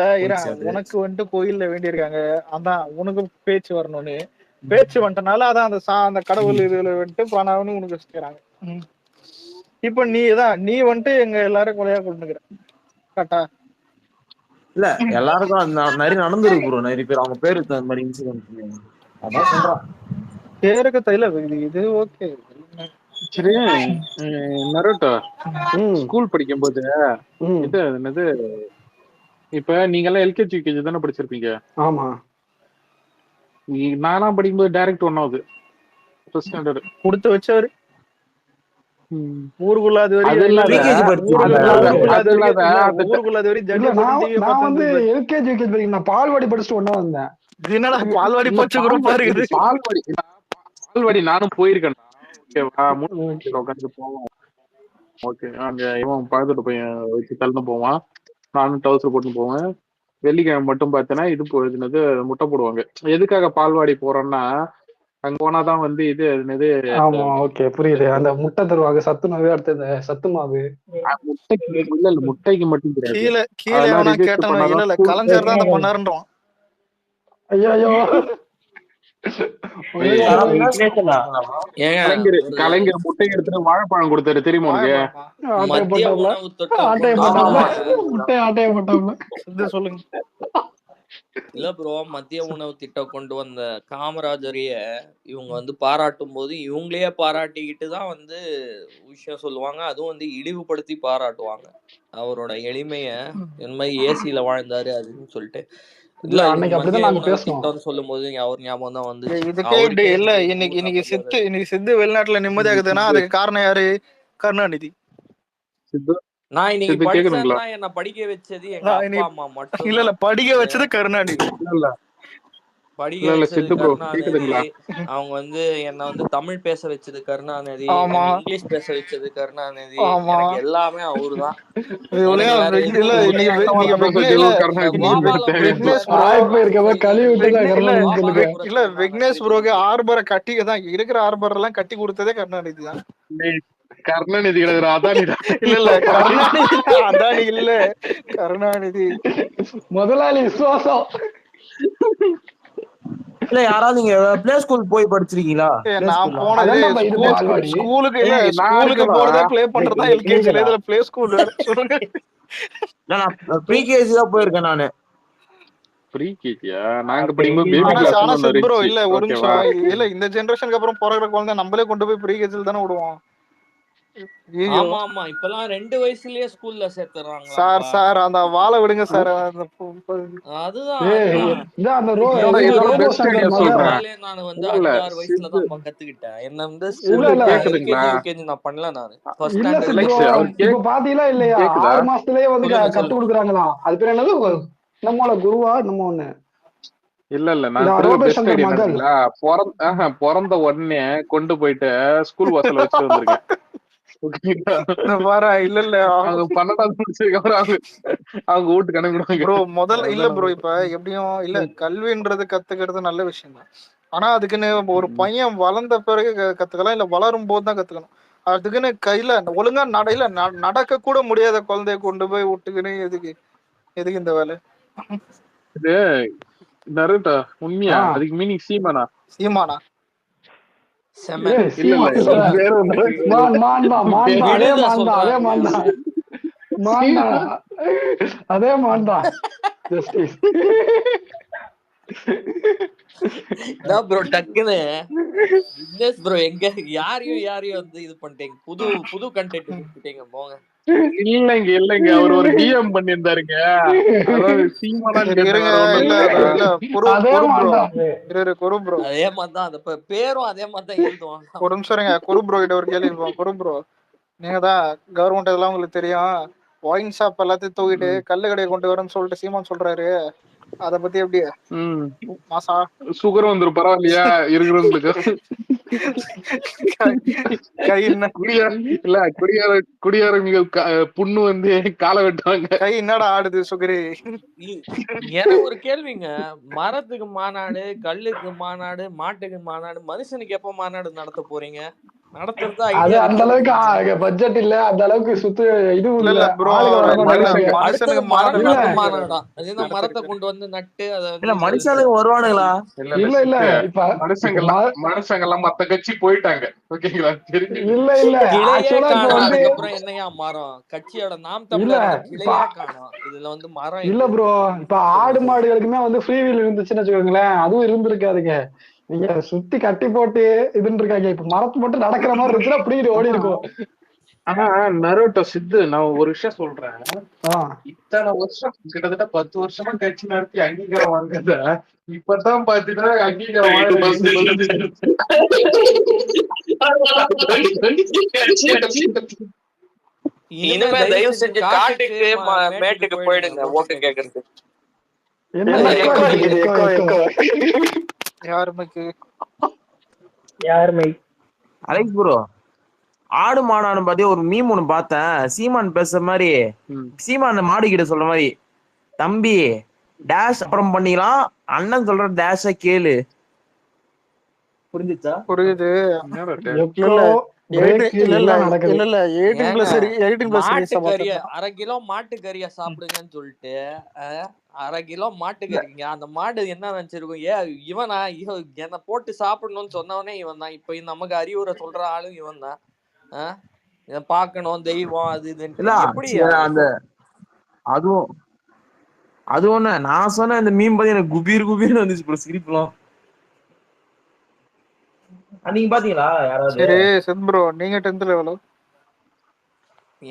உனக்கு வந்துட்டு கோயில்ல வேண்டியிருக்காங்க, அதான் உனக்கு பேச்சு வரணும்னு பேச்சு வந்துட்டனால அதான் அந்த கடவுள் இதுல வந்துட்டு பணம்னு உனக்கு வச்சுக்கிறாங்க. இப்ப நீ வந்துட்டு எங்க எல்லாரும் கொலையா கொண்டுக்கிற கரெக்டா? இல்ல எல்லாருக்கும் அது நிறைய நடந்துருக்கு ப்ரோ. நிறைய பேர் அவங்க பேரு அந்த மாதிரி இன்சிடென்ட் அதான் சொல்றான். பேருக்கு தைல இது ஓகே. சரி நருட்டோ ஸ்கூல் படிக்கும்போது இது என்னது, இப்ப நீங்க எல்லாம் எல்கேஜி யூகேஜி தானே படிச்சிருப்பீங்க? ஆமா. நானா படிக்கும்போது டைரக்ட் 1வது ஃபர்ஸ்ட் ஸ்டாண்டர்ட் கொடுத்து வச்சவரு ஊருக்குள்ள அது அது இல்லாத ஊருக்குள்ள அது வரைக்கும் நான் வந்து எல்கேஜி யூகேஜி படிக்கிறேன். நான் பால்வாடி படிச்சுட்டு ஒண்ணா வந்தேன். என்னடா பால்வாடி பச்சை குரூப்பா இருக்குது. பால்வாடி நானும் போயிருக்கேன். ஓகேவா, உட்காந்து போவோம். ஓகே, அங்க இவன் பக்கத்துல பையன் வச்சு தள்ளிட்டு போவான், நானும் டவுசர் போட்டு போவேன். வெள்ளிக்கிழமை மட்டும் பார்த்தேன்னா இது போயிடுனது முட்டை போடுவாங்க. எதுக்காக பால்வாடி போறோம்னா அங்க போனாதான் வந்து இது என்னது. ஆமா, ஓகே புரியுது. அந்த முட்டை தருவாங்க, சத்துணவு, அடுத்தது சத்து மாவு. முட்டைக்கு இல்ல முட்டைக்கு மட்டும் கீழே எவனா கேட்டாலும் இல்ல கலைஞர் தான் அதை பண்ணாருன்றோம். ஐயோ கலைஞர் முட்டை எடுத்துட்டு வாழைப்பழம் கொடுத்தாரு தெரியுமா உனக்கு? ஆட்டைய போட்டாப்ல. சொல்லுங்க. இல்ல ப்ரோ, மதிய உணவு திட்டம் கொண்டு வந்த காமராஜரைய இவங்க வந்து பாராட்டும் போது இவங்களையே பாராட்டிக்கிட்டு தான் வந்து விஷயம் சொல்லுவாங்க. அதுவும் வந்து இழிவுபடுத்தி பாராட்டுவாங்க அவரோட எளிமைய. இந்த மாதிரி ஏசியில வாழ்ந்தாரு அதுன்னு சொல்லிட்டு. இல்ல திட்டம்னு சொல்லும் போது அவர் ஞாபகம் தான் வந்து இதுக்கே இல்ல. இன்னைக்கு சித்து வெளிநாட்டுல நிம்மதியாகுதுன்னா அதுக்கு காரணம் யாரு? கருணாநிதி. நான் இன்னைக்கு படிச்சேன்னா என்ன படிக்க வச்சது எங்க அப்பா அம்மா மட்டும். இல்ல படிக்க வச்சது கருணாநிதி. படிக்க வச்சது கருணாநிதி. அவங்க வந்து என்ன வந்து தமிழ் பேச வச்சது கருணாநிதி, இங்கிலீஷ் பேச வச்சது கருணாநிதி. எனக்கு எல்லாமே அவருதான். இல்ல விக்னேஷ் ப்ரோக்கு ஆர்பரை கட்டி தான் இருக்கிற ஆர்பர் எல்லாம் கட்டி கொடுத்ததே கருணாநிதி தான். கருணாநிதி அதானி இல்ல கருணாநிதி அதானி இல்ல கருணாநிதி முதலாளி விசுவாசம். இல்ல யாராவது நீங்க பிளே ஸ்கூல் போய் படிச்சிருக்கீங்களா? நான் போனது ஸ்கூலுக்கு இல்ல, ஸ்கூலுக்கு போறதே ப்ளே பண்றதா எல்கேஜில. இதுல பிளே ஸ்கூல் சொல்லுங்க. நான் ப்ரீகேஜி தான் போயிருக்கேன் நானு. ப்ரீகேஜியா? நாங்க படிக்கும்போது பேபி கிளாஸ் ப்ரோ. இல்ல ஒரு நிமிஷம். இல்ல இந்த ஜெனரேஷனுக்கு அப்புறம் பிறகுற குழந்தை நம்மளே கொண்டு போய் ப்ரீகேஜில தானே விடுவோம். ஆமா ஆமா, இப்பெல்லாம் 2 வயசுலயே ஸ்கூல்ல சேர்த்துறாங்க. சார் அந்த வாழை விடுங்க சார். அதுதான் அந்த ரோபோ ஸ்டாண்டர்ட் சொல்றேன். நான் வந்து 5-6 வயசுல தான் கத்துக்கிட்டேன். என்ன வந்து யூகேஜி நான் பண்ணல. நான் ஃபர்ஸ்ட் ஸ்டாண்டர்ட் இப்ப பாத்தீங்களா இல்லையா? 6 மாசத்துலயே வந்து கத்து கொடுக்குறாங்களா? அது பேர் என்னது? நம்மளோட குருவா நம்ம ஒண்ணு இல்ல நான் பிறந்த உடனே கொண்டு போயிட்டு ஸ்கூல் வாசல்ல வச்சு வந்திருக்கேன். இல்ல அவங்க 12வது முடிச்சதுக்கு அப்புறம் அவங்க வீட்டுக்கு அனுப்பிடுவாங்க ப்ரோ. முதல்ல இல்ல ப்ரோ, இப்ப எப்படியும் இல்ல கல்வின்றது கத்துக்கிறது நல்ல விஷயம் தான். ஆனா அதுக்குன்னு ஒரு பையன் வளர்ந்த பிறகு கத்துக்கலாம், இல்ல வளரும் போது தான் கத்துக்கணும். அதுக்குன்னு கையில ஒழுங்கா நடக்க கூட முடியாத குழந்தைய கொண்டு போய் விட்டுக்குன்னு எதுக்கு இந்த வேலை? இது நருட்டா உண்மையா? அதுக்கு மீனிங் சீமானா? சீமானா? அதே மான்தான். ப்ரோ டக்குன்னு விக்னேஷ் ப்ரோ எங்க யாரையும் வந்து இது பண்ணிட்டீங்க. புது கண்டென்ட் கொடுத்துட்டீங்க போங்க. இல்லைங்க அவர் ஒரு டிஎம் பண்ணியிருந்தாருங்க. அதே மாதிரிதான் அந்த பேரும் அதே மாதிரிதான் எழுதுவாங்க. ஒரு நிமிஷம் குரு ப்ரோ கிட்ட ஒரு கேள்வி. குரு ப்ரோ, நீங்க தான் கவர்மெண்ட் இதெல்லாம் உங்களுக்கு தெரியும். ஒயின் ஷாப் எல்லாத்தையும் தூக்கிட்டு கல்லு கடையை கொண்டு வரேன்னு சொல்லிட்டு சீமான் சொல்றாரு. அத பத்தி எப்படி? மாசா சுகர் வந்துரும் பரவாயில்லையா இருக்கிறவங்களுக்கு? குடியாரங்கள் புண்ணு வந்து காலை வெட்டுவாங்க. கை என்னடா ஆடுது சுகரி? எனக்கு ஒரு கேள்விங்க. மரத்துக்கு மாநாடு, கல்லுக்கு மாநாடு, மாட்டுக்கு மாநாடு, மனுஷனுக்கு எப்ப மாநாடு நடத்த போறீங்க? நடத்துறது அது ஐடியா அந்த இருக்கு அளவுக்கு பட்ஜெட் இல்ல, அந்த அளவுக்கு சுத்து இதுவும் இல்ல இல்ல, இல்ல ப்ரோ, ஆளுங்க வர மாட்டேங்கிறாங்க. அடுத்தது மனுஷனுக்கு மரம் இல்ல நடுற மாடல் மாநாடாம். அது என்ன சரி மரத்தை சரி கொண்டு வந்து நட்டு அதை இல்ல வந்து மனுஷாளுங்க வருவானுங்களா? இல்ல இல்ல இல்ல சித்து, இப்ப மனுஷங்க எல்லாம் மத்த கட்சி போயிட்டாங்க. ஓகேங்களா? தெரிஞ்சு இல்ல கிளையே ஆக்சுவலா இப்ப காணும். வந்து அதுக்கப்புறம் என்னையா மரம்? கட்சியோட நாம் இல்ல தமிழரோட இப்ப கிளையே காணும். இதுல வந்து மரம் இல்ல எது? ப்ரோ, இப்ப ஆடு சொல்லுங்க. மாடுகளுக்குமே வந்து ஃப்ரீ வீல் இருந்துச்சுன்னு வச்சுக்கோங்களேன், அதுவும் இருந்திருக்காதுங்க. நீங்க சுத்தி கட்டி போட்டு இதுன்னு இருக்காங்க. இப்ப மரத்து மட்டும் நடக்கிற மாதிரி இருந்துச்சுன்னா பிடிக்கிட்டு ஓடி இருக்கும். ஆனா நரோட்டோ சித்து, நான் ஒரு விஷயம் சொல்றேன். ஆஹ் இத்தனை வருஷம் கிட்டத்தட்ட 10 வருஷமா கட்சி நடத்தி அங்கீகாரம் வாங்குறத இப்பதான் பாத்தீங்கன்னா அங்கீகாரம் இனிமே தயவு செஞ்சு காட்டுக்கு மேட்டுக்கு போயிடுங்க ஓட்டு கேக்குறது. என்ன எக்கோ அடிக்குது, எக்கோ. யாருமைக்கு யாருமே அலெக்ஸ் ப்ரோ, ஆடு மாடானு பாத்தி ஒரு மீம் ஒண்ணு பார்த்தேன். சீமான் பேசுற மாதிரி, சீமான் மாடு கிட்ட சொல்ற மாதிரி, தம்பி டேஷ் அப்புறம் பண்ணிக்கலாம், அண்ணன் சொல்ற டேஷ கேளு. புரிஞ்சுச்சா? புரியுது. எக்கோ பிரேக் எல்லாம் நடக்குது. இல்ல 18+ மாட்டு கறிய 1/2 கிலோ மாட்டு கறிய சாப்பிடுங்கன்னு சொல்லிட்டு 1/2 கிலோ மாட்டு கறிங்க. அந்த மாடு என்ன நினைச்சிருக்கும்? இவனா என்ன போட்டு சாப்பிடணும்னு சொன்னவனே இவன் தான். இப்ப நமக்கு அறிவுரை சொல்ற ஆளும் இவன் தான். இத பாக்கணும் தெய்வம் அது இதுன்னு எப்படி அந்த அதுவும் அது ஒண்ணு நான் சொன்ன இந்த மீன் பத்தி எனக்கு குபீர்னு வந்துச்சு ப்ரோ, சிரிப்புலாம். நீங்க பாத்தீங்களா யாராவது? சரி செத் ப்ரோ, நீங்க 10th லெவலோ?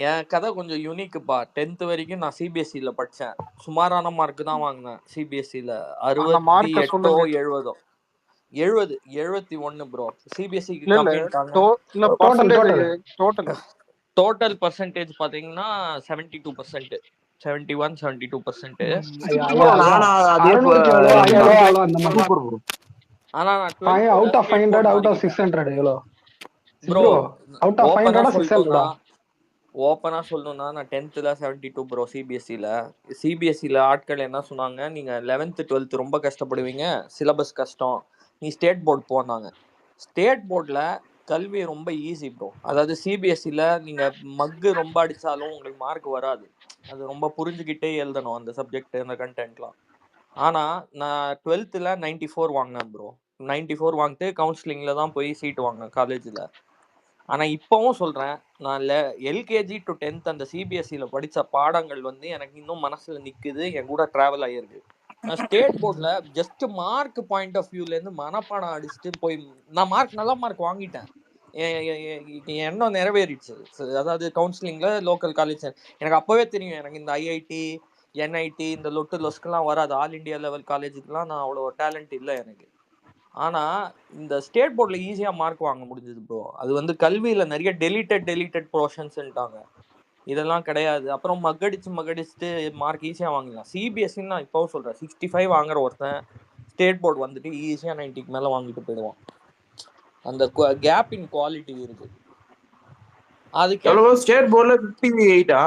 என் கதை கொஞ்சம் யூனிக்குப்பா. 10th வரைக்கும் நான் சிபிஎஸ்சில படிச்சேன். சுமாரான மார்க் தான் வாங்கினேன் சிபிஎஸ்சில. 68 70 71 ப்ரோ. சிபிஎஸ்சிக்கு டோட்டல் பர்சன்டேஜ் பாத்தீங்கன்னா 72%, 71 72%. ஆனா நான் 12th out of 500 out of 600 எவ்வளோ ப்ரோ? அவுட் ஆஃப் 500 600 ஓப்பனா சொல்லணும்னா நான் 10th 72 ப்ரோ சிபிஎஸ்சில. சிபிஎஸ்சில ஆட்கள் என்ன சொன்னாங்க, நீங்க 11th 12th ரொம்ப கஷ்டப்படுவீங்க, சிலபஸ் கஷ்டம், நீ ஸ்டேட் போர்டு போனாங்க. ஸ்டேட் போர்டில் கல்வி ரொம்ப ஈஸி ப்ரோ. அதாவது சிபிஎஸ்சியில் நீங்கள் மக்கு ரொம்ப அடித்தாலும் உங்களுக்கு மார்க் வராது. அது ரொம்ப புரிஞ்சுக்கிட்டே எழுதணும் அந்த சப்ஜெக்ட், அந்த கண்டென்ட்லாம். ஆனால் நான் 12th 94 வாங்கினேன் ப்ரோ. 94 வாங்கிட்டு கவுன்சிலிங்கில் தான் போய் சீட்டு வாங்கினேன் காலேஜில். ஆனால் இப்போவும் சொல்கிறேன், நான் எல்கேஜி டு 10th அந்த சிபிஎஸ்சியில் படித்த பாடங்கள் வந்து எனக்கு இன்னும் மனசில் நிற்குது, என் கூட ட்ராவல் ஆகிருக்கு. நான் ஸ்டேட் போர்டில் ஜஸ்ட் மார்க் பாயிண்ட் ஆஃப் வியூலேருந்து மனப்பாடம் அடிச்சுட்டு போய் நான் நல்ல மார்க் வாங்கிட்டேன். எண்ணம் நிறைவேறிடுச்சு. அதாவது கவுன்சிலிங்கில் லோக்கல் காலேஜ் எனக்கு அப்போவே தெரியும், எனக்கு இந்த ஐஐடி என்ஐடி இந்த லொஸ்க்கெல்லாம் வராது. ஆல் இண்டியா லெவல் காலேஜுக்கெலாம் நான் அவ்வளோ டேலண்ட் இல்லை எனக்கு. ஆனால் இந்த ஸ்டேட் போர்டில் ஈஸியாக மார்க் வாங்க முடிஞ்சது ப்ரோ. அது வந்து கல்வியில் நிறைய டெலிட்டட் போர்ஷன்ஸ்ன்ட்டாங்க, இதெல்லாம் கிடையாது. அப்புறம் மகடிச்சுட்டு மார்க் ஈஸியாக வாங்கலாம். சிபிஎஸ்சின்னு நான் இப்போவும் சொல்கிறேன், 65 வாங்குற ஒருத்தன் ஸ்டேட் போர்டு வந்துட்டு ஈஸியாக 90க்கு மேலே வாங்கிட்டு போயிடுவான். அந்த கேப் இன் குவாலிட்டி இருக்கு. அது ஸ்டேட் போர்டில் 58.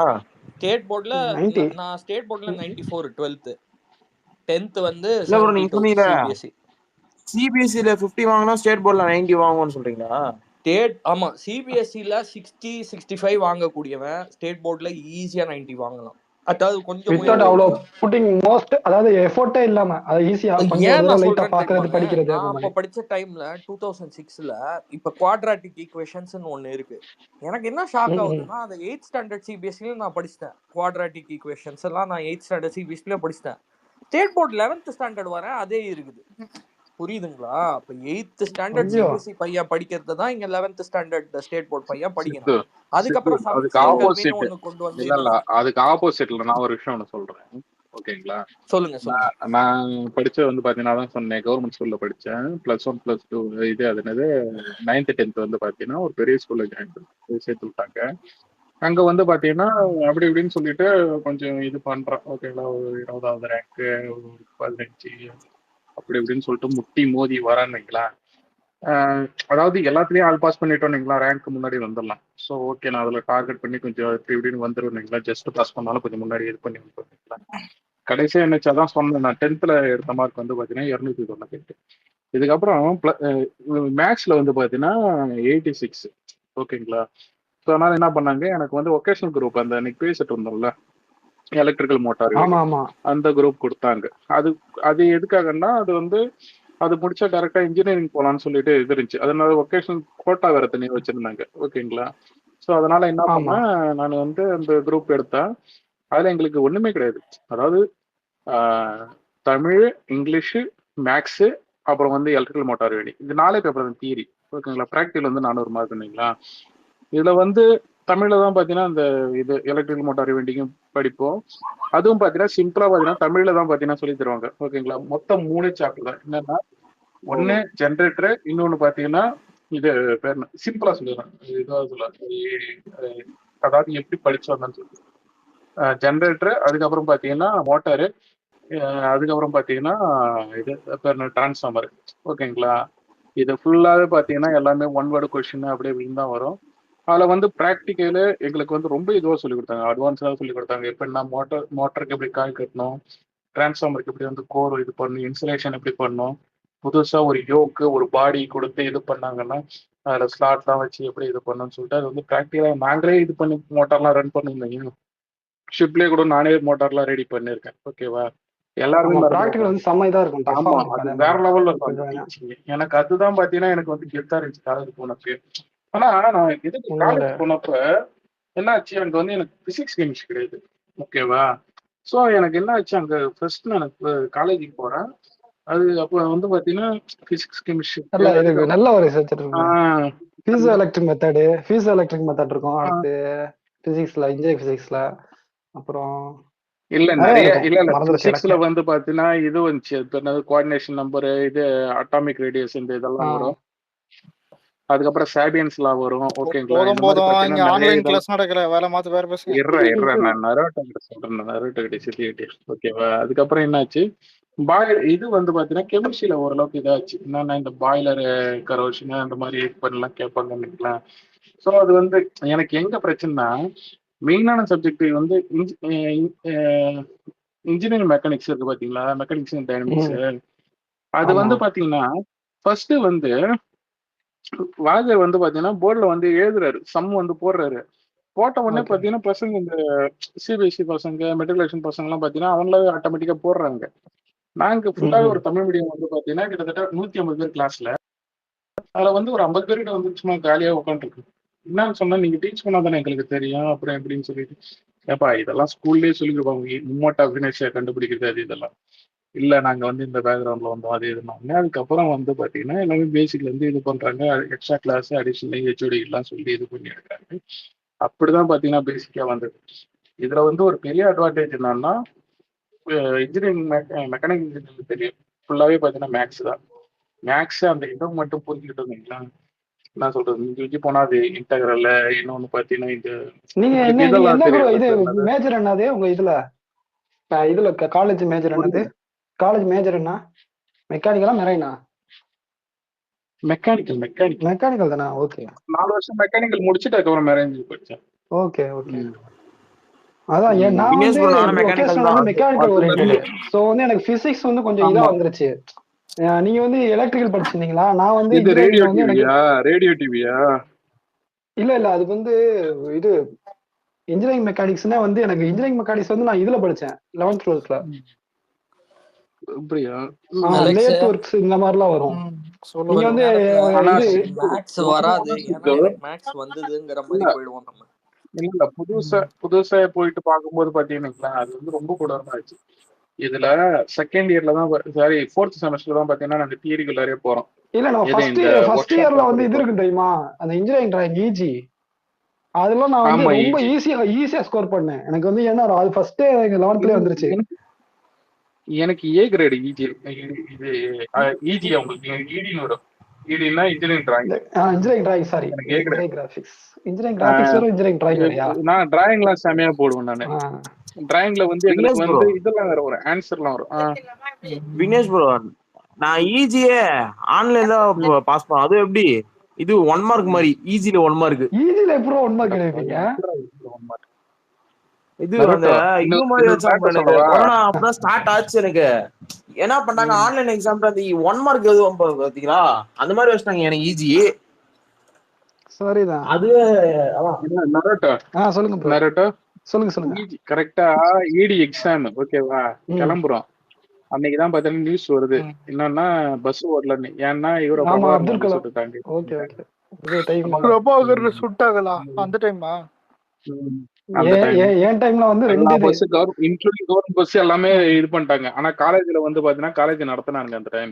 ஸ்டேட் போர்டில் நான் ஸ்டேட் போர்டில் 94 12th. 10th வந்து சிபிஎஸ்சி. சிபிஎஸ்சில 50 வாங்கினா ஸ்டேட் போர்டில் 90 வாங்குவோம்னு சொல்றீங்களா? ஆமா, சிபிஎஸ்சில 60 65 வாங்கக்கூடியவன் ஸ்டேட் போர்ட்ல ஈஸியா 90 வாங்கலாம். அதாவது கொஞ்சம் அதாவது எஃபோர்ட்டே இல்லாம அது ஈஸியா கொஞ்சம் லைட்டா பார்க்கிறது படிக்கிறது. நான் அப்ப படிச்ச டைம்ல 2006ல இப்ப குவாட்ராட்டிக் ஈக்குவேஷன்ஸ்னு ஒண்ணு இருக்கு. எனக்கு என்ன ஷாக் ஆகுதுன்னா, அந்த 8th ஸ்டாண்டர்ட் சிபிஎஸ்சில நான் படிச்சிட்டேன். குவாட்ராட்டிக் ஈக்குவேஷன்ஸ் எல்லாம் நான் 8th ஸ்டாண்டர்ட் சிபிஎஸ்சில படிச்சிட்டேன். ஸ்டேட் போர்ட் 11th ஸ்டாண்டர்ட் வர அதே இருக்குது. புரியுதுங்களா? அப்ப 8th ஸ்டாண்டர்ட் சிபிஎஸ்சி பையன் படிக்கிறது தான் இங்க 11th ஸ்டாண்டர்ட் ஸ்டேட் போர்ட் பையன் படிக்கணும். அதுக்கப்புறம் அதுக்கு ஆப்போசிட்ல நான் ஒரு விஷயம் ஒண்ணு சொல்றேன். ஓகேங்களா? சொல்லுங்க. நான் படிச்சது வந்து பாத்தீங்கன்னா தான் சொன்னேன், கவர்மெண்ட் ஸ்கூல்ல படிச்சேன். +1 +2 இது அது என்னது 9th 10th வந்து பாத்தீங்கன்னா ஒரு பெரிய ஸ்கூல்ல சேர்த்து விட்டாங்க. அங்க வந்து பாத்தீங்கன்னா அப்படி இப்படின்னு சொல்லிட்டு கொஞ்சம் இது பண்றேன். ஓகேங்களா? ஒரு 20வது ரேங்க், 15 அப்படி இப்படின்னு சொல்லிட்டு முட்டி மோதி வரான்னுங்களா. அதாவது எல்லாத்துலயும் ஆல் பாஸ் பண்ணிட்டோம்னுங்களா, ரேங்க் முன்னாடி வந்துடலாம். ஸோ ஓகே, நான் அதில் டார்கெட் பண்ணி கொஞ்சம் இப்படி இப்படின்னு வந்துருவீங்களா, ஜஸ்ட் பாஸ் பண்ணாலும் கொஞ்சம் முன்னாடி இது பண்ணி வந்துருவீங்களா. கடைசியாக என்னச்சாதான் சொன்னேன், நான் 10th எடுத்த மார்க் வந்து பார்த்தீங்கன்னா 298. இதுக்கப்புறம் மேக்ஸ்ல வந்து பாத்தீங்கன்னா 86. ஓகேங்களா. ஸோ அதனால என்ன பண்ணாங்க, எனக்கு வந்து ஒகேஷனல் குரூப் அந்த அன்னைக்கு பேசிட்டு இருந்தோம்ல எலக்ட்ரிக்கல் மோட்டார் ஆமா ஆமா அந்த குரூப் கொடுத்தாங்க. அது அது எதுக்காகன்னா அது வந்து அது முடிச்சா டேரக்டா இன்ஜினியரிங் போலான்னு சொல்லிட்டு இது இருந்துச்சு. அதனால ஒகேஷனல் கோட்டா வேற தண்ணி வச்சிருந்தாங்க. ஓகேங்களா. ஸோ அதனால என்ன ஆமா பண்ணேன், நான் வந்து அந்த குரூப் எடுத்தேன். அதுல எங்களுக்கு ஒண்ணுமே கிடையாது. அதாவது தமிழ், இங்கிலீஷு, மேக்ஸு, அப்புறம் வந்து எலக்ட்ரிக்கல் மோட்டார் வேணும். இது 4 பேப்பர் தான் தியரி. ஓகேங்களா. ப்ராக்டிகல் வந்து 400 மார்க் இல்லைங்களா. இதுல வந்து தமிழ்ல தான் பாத்தீங்கன்னா இந்த இது எலக்ட்ரிக்கல் மோட்டார் வேண்டியும் படிப்போம். அதுவும் பாத்தீங்கன்னா சிம்பிளா பாத்தீங்கன்னா தமிழ்ல தான் பாத்தீங்கன்னா சொல்லி தருவாங்க. ஓகேங்களா. மொத்தம் 3 சாப்டர் தான். என்னன்னா ஒண்ணு ஜென்ரேட்டர், இன்னொன்னு பாத்தீங்கன்னா இது பேர் சிம்பிளா சொல்லிடுறேன். இதாவது சொல்ல அதாவது எப்படி படிச்சு வந்தேன்னு சொல்லி ஜென்ரேட்டர், அதுக்கப்புறம் பாத்தீங்கன்னா மோட்டாரு, அதுக்கப்புறம் பாத்தீங்கன்னா இது பேர் டிரான்ஸ்ஃபார்மர். ஓகேங்களா. இது ஃபுல்லாவே பாத்தீங்கன்னா எல்லாமே ஒன் வேர்டு கொஸ்டின் அப்படி இப்படின்னு தான் வரும். அதில் வந்து ப்ராக்டிக்கலு எங்களுக்கு வந்து ரொம்ப இதுவாக சொல்லி கொடுத்தாங்க, அட்வான்ஸாக சொல்லி கொடுத்தாங்க. எப்படின்னா மோட்டருக்கு எப்படி காய் கட்டணும், டிரான்ஸ்ஃபார்மருக்கு எப்படி வந்து கோர் இது பண்ணணும், இன்சுலேஷன் எப்படி பண்ணணும், புதுசாக ஒரு யோக்கு ஒரு பாடி கொடுத்து இது பண்ணாங்கன்னா அதில் ஸ்லாட்லாம் வச்சு எப்படி இது பண்ணணும்னு சொல்லிட்டு அது வந்து ப்ராக்டிக்கலாக நாங்களே இது பண்ணி மோட்டார்லாம் ரன் பண்ணியிருந்தீங்க. ஷிப்லேயே கூட நானே மோட்டார்லாம் ரெடி பண்ணியிருக்கேன். ஓகேவா. எல்லாருமே பிராக்டிகல் வந்து செம்ம இதா இருக்கும். ஆமா, அது வேற லெவல்ல இருக்கும். எனக்கு அதுதான் பாத்தீங்கன்னா எனக்கு வந்து கெத்தா இருந்துச்சு காலேஜ் போனப்ப. ஆனா நான் இதுக்கு காலேஜ் போனப்ப என்ன ஆச்சு, எனக்கு வந்து எனக்கு பிசிக்ஸ் கெமிஸ்ட்ரி கிடையாது. ஓகேவா. ஸோ எனக்கு என்ன ஆச்சு, அங்க ஃபர்ஸ்ட் நான் காலேஜுக்கு போறேன். அது அப்போ வந்து பாத்தீங்கன்னா பிசிக்ஸ் கெமிஸ்ட்ரி நல்ல ஒரு ரிசர்ச் இருக்கும். பீசோ எலக்ட்ரிக் மெத்தட் இருக்கும். அடுத்து பிசிக்ஸ்ல இன்ஜினியரிங் பிசிக்ஸ்ல அப்புறம் இல்ல நிறைய இல்ல பிசிக்ஸ்ல வந்து பாத்தீங்கன்னா இது வந்துச்சு, கோஆர்டினேஷன் நம்பர், இது அட்டாமிக் ரேடியஸ், இந்த இதெல்லாம் வரும். அதுக்கப்புறம் சாபியன்ஸ்லா வரும். ஓகேங்களா. ஆன்லைன் கிளாஸ் நடக்கல, வேலை மாத்து வேற பேசுங்க. நான் நரோட்டோ கிட்ட சொல்றேன், நரோட்டோ கிட்ட சிட்டி. ஓகேவா. அதுக்கப்புறம் என்னாச்சு, இது வந்து பாத்தீங்கன்னா கெமிஸ்ட்ரியில ஓரளவுக்கு இதாச்சு. என்னன்னா இந்த பாய்லர் கரோஷன் அந்த மாதிரி இது பண்ணலாம் கேட்பாங்க. ஸோ அது வந்து எனக்கு எங்க பிரச்சனைனா மெயினான சப்ஜெக்ட் வந்து இன்ஜினியரிங் மெக்கானிக்ஸ் இருக்கு பாத்தீங்களா, மெக்கானிக்ஸ் அண்ட் டைனமிக்ஸ். அது வந்து பாத்தீங்கன்னா ஃபர்ஸ்ட் வந்து வாஜர் வந்து பாத்தீங்கன்னா போர்டில் வந்து எழுதுறாரு, சம் வந்து போடுறாரு. போட்ட உடனே பாத்தீங்கன்னா பசங்க இந்த சிபிஎஸ்சி பசங்க மெட்ரிகுலேஷன் பசங்க எல்லாம் பாத்தீங்கன்னா அவங்களாவே ஆட்டோமேட்டிக்கா போடுறாங்க. நாங்க ஃபுல்லாவே ஒரு தமிழ் மீடியம் வந்து பாத்தீங்கன்னா கிட்டத்தட்ட 150 பேர் கிளாஸ்ல. அதுல வந்து ஒரு 50 பேர்கிட்ட வந்து சும்மா காலியா உட்காந்துருக்கு. என்னன்னு சொன்னா நீங்க டீச் பண்ணா தானே எங்களுக்கு தெரியும் அப்புறம் எப்படின்னு சொல்லிட்டு, ஏப்பா இதெல்லாம் ஸ்கூல்லயே சொல்லிருப்பாங்க, மும்மோட்டா அபினேஷியா கண்டுபிடிக்கிறது அது இதெல்லாம் இல்ல, நாங்க வந்து இந்த பேக்ரவுண்ட்ல வந்தோம் அது இதுனாங்க. அதுக்கப்புறம் வந்து பாத்தீங்கன்னா எல்லாமே பேசிக்ல இருந்து இது பண்றாங்க, எக்ஸ்ட்ரா கிளாஸ் அடிஷனல் ஹெச்ஓடி எல்லாம் சொல்லி இது பண்ணி எடுக்கிறாங்க. அப்படிதான் பாத்தீங்கன்னா பேசிக்கா வந்தது. இதுல வந்து ஒரு பெரிய அட்வான்டேஜ் என்னன்னா இன்ஜினியரிங் மெக்கானிக்கல் இன்ஜினியரிங் தெரியும் ஃபுல்லாவே பாத்தீங்கன்னா மேக்ஸ் தான். மேக்ஸ் அந்த இடம் மட்டும் புரிஞ்சுக்கிட்டு இருந்தீங்களா, என்ன சொல்றது, இங்க போனா அது இன்டகிரல், இன்னொன்னு பாத்தீங்கன்னா இது இதெல்லாம் தெரியும். மேஜர் என்னது உங்க இதுல காலேஜ் மேஜர் என்னது? காலேஜ் மேஜர் என்ன? மெக்கானிக்கலா மெரைனா? மெக்கானிக்கல் தானா? ஓகே. 4 வருஷம் மெக்கானிக்கல் முடிச்சிட்டு அதுக்கப்புறம் மெரைன் படிச்சேன். Okay okay. அதான் நான் வந்து மெக்கானிக்கல் ஓரியன்டட். சோ வந்து எனக்கு பிசிக்ஸ் வந்து கொஞ்சம் இதா வந்துருச்சு. நீங்க வந்து எலக்ட்ரிக்கல் படிச்சிருந்தீங்களா? நான் வந்து இது ரேடியோ டிவியா இல்ல அது வந்து இது இன்ஜினியரிங் மெக்கானிக்ஸ்னா வந்து எனக்கு இன்ஜினியரிங் மெக்கானிக்ஸ் வந்து நான் இதுல படிச்சேன் 11th 12thல. அப்படியா? லேத் வொர்க்ஸ் இந்த மாதிரிலாம் வரும். நீங்க வந்து மேக்ஸ் வராது, ஏன்னா எனக்கு மேக்ஸ் வந்ததுங்கற மாதிரி போய்டுவோம் நம்ம. இல்ல புதுசா போயிட்டு பாக்கும்போது பாத்தீங்கன்னா அது வந்து ரொம்ப கொடூரமா ஆச்சு. இதுல செகண்ட் இயர்ல தான், சாரி 4th செமஸ்டர் தான் பாத்தீங்கன்னா நாங்க தியரிக்குள்ளாரே போறோம். இல்ல நம்ம ஃபர்ஸ்ட் இயர்ல வந்து இது இருக்கு தெரியுமா, அந்த இன்ஜினியரிங் டிராயிங் இஜி, அதெல்லாம் நான் வந்து ரொம்ப ஈஸியா ஸ்கோர் பண்ணேன். எனக்கு வந்து என்ன அது ஃபர்ஸ்ட் 11thலயே வந்துருச்சு. எனக்கு ஏ கிரேட் இஜி. இது இஜி உங்களுக்கு இடின்னு வரும். இடினா engineering drawing. Engineering drawing sorry E graphics. Engineering graphics வரும், இன்ஜினியரிங் டிராயிங் வரையா? நான் டிராயிங்லாம் செமையா போடுவேன். நானு டிராயிங்ல வந்து எங்களுக்கு வந்து இதெல்லாம் வேற வரும், ஆன்சர்லாம் வரும். வினேஷ் ப்ரோ, நான் ஈஜியே ஆன்லைன்ல பாஸ் பண்ணேன். அது எப்படி இது 1 மார்க் மாதிரி ஈஸில 1 மார்க்? ஈஸில எப்பறம் 1 மார்க் கிடைப்பீங்க? இது அந்த நரோட்டோ இது மாதிரி வச்சாங்க மேட்டர் எனக்கு சொல்லவா? கொரோனா அப்பதான் ஸ்டார்ட் ஆச்சு எனக்கு. என்ன பண்ணாங்க, ஆன்லைன் எக்ஸாம் அந்த 1 மார்க் எதுவும் பாத்தீங்களா அந்த மாதிரி வச்சிட்டாங்க எனக்கு ஈஸி. சரிதான். அதுவே அதான். நரோட்டோ சொல்லுங்க ப்ரோ, நரோட்டோ சொல்லுங்க. கரெக்டா இடி எக்ஸாம் ஓகேவா, கிளம்புறோம். அன்னைக்குதான் பார்த்தீங்கன்னா நியூஸ் வருது என்னன்னா பஸ் ஓடலன்னு. ஏன்னா இவரை ஆமா, பிரபாகரன் அப்துல் வந்து கலாம். சுட்டுட்டாங்க. ஓகே இது டைம். பிரபாகர் சுட்டாங்களா அந்த டைமா? அந்த டைம் ஏன் டைம்ல வந்து எல்லா 2 பஸ் இன்க்ளூடிங் கவர்மெண்ட் பஸ் எல்லாமே இது பண்ணிட்டாங்க. ஆனா காலேஜ்ல வந்து பாத்தீங்கன்னா காலேஜ் நடத்தினாங்க அந்த டைம்.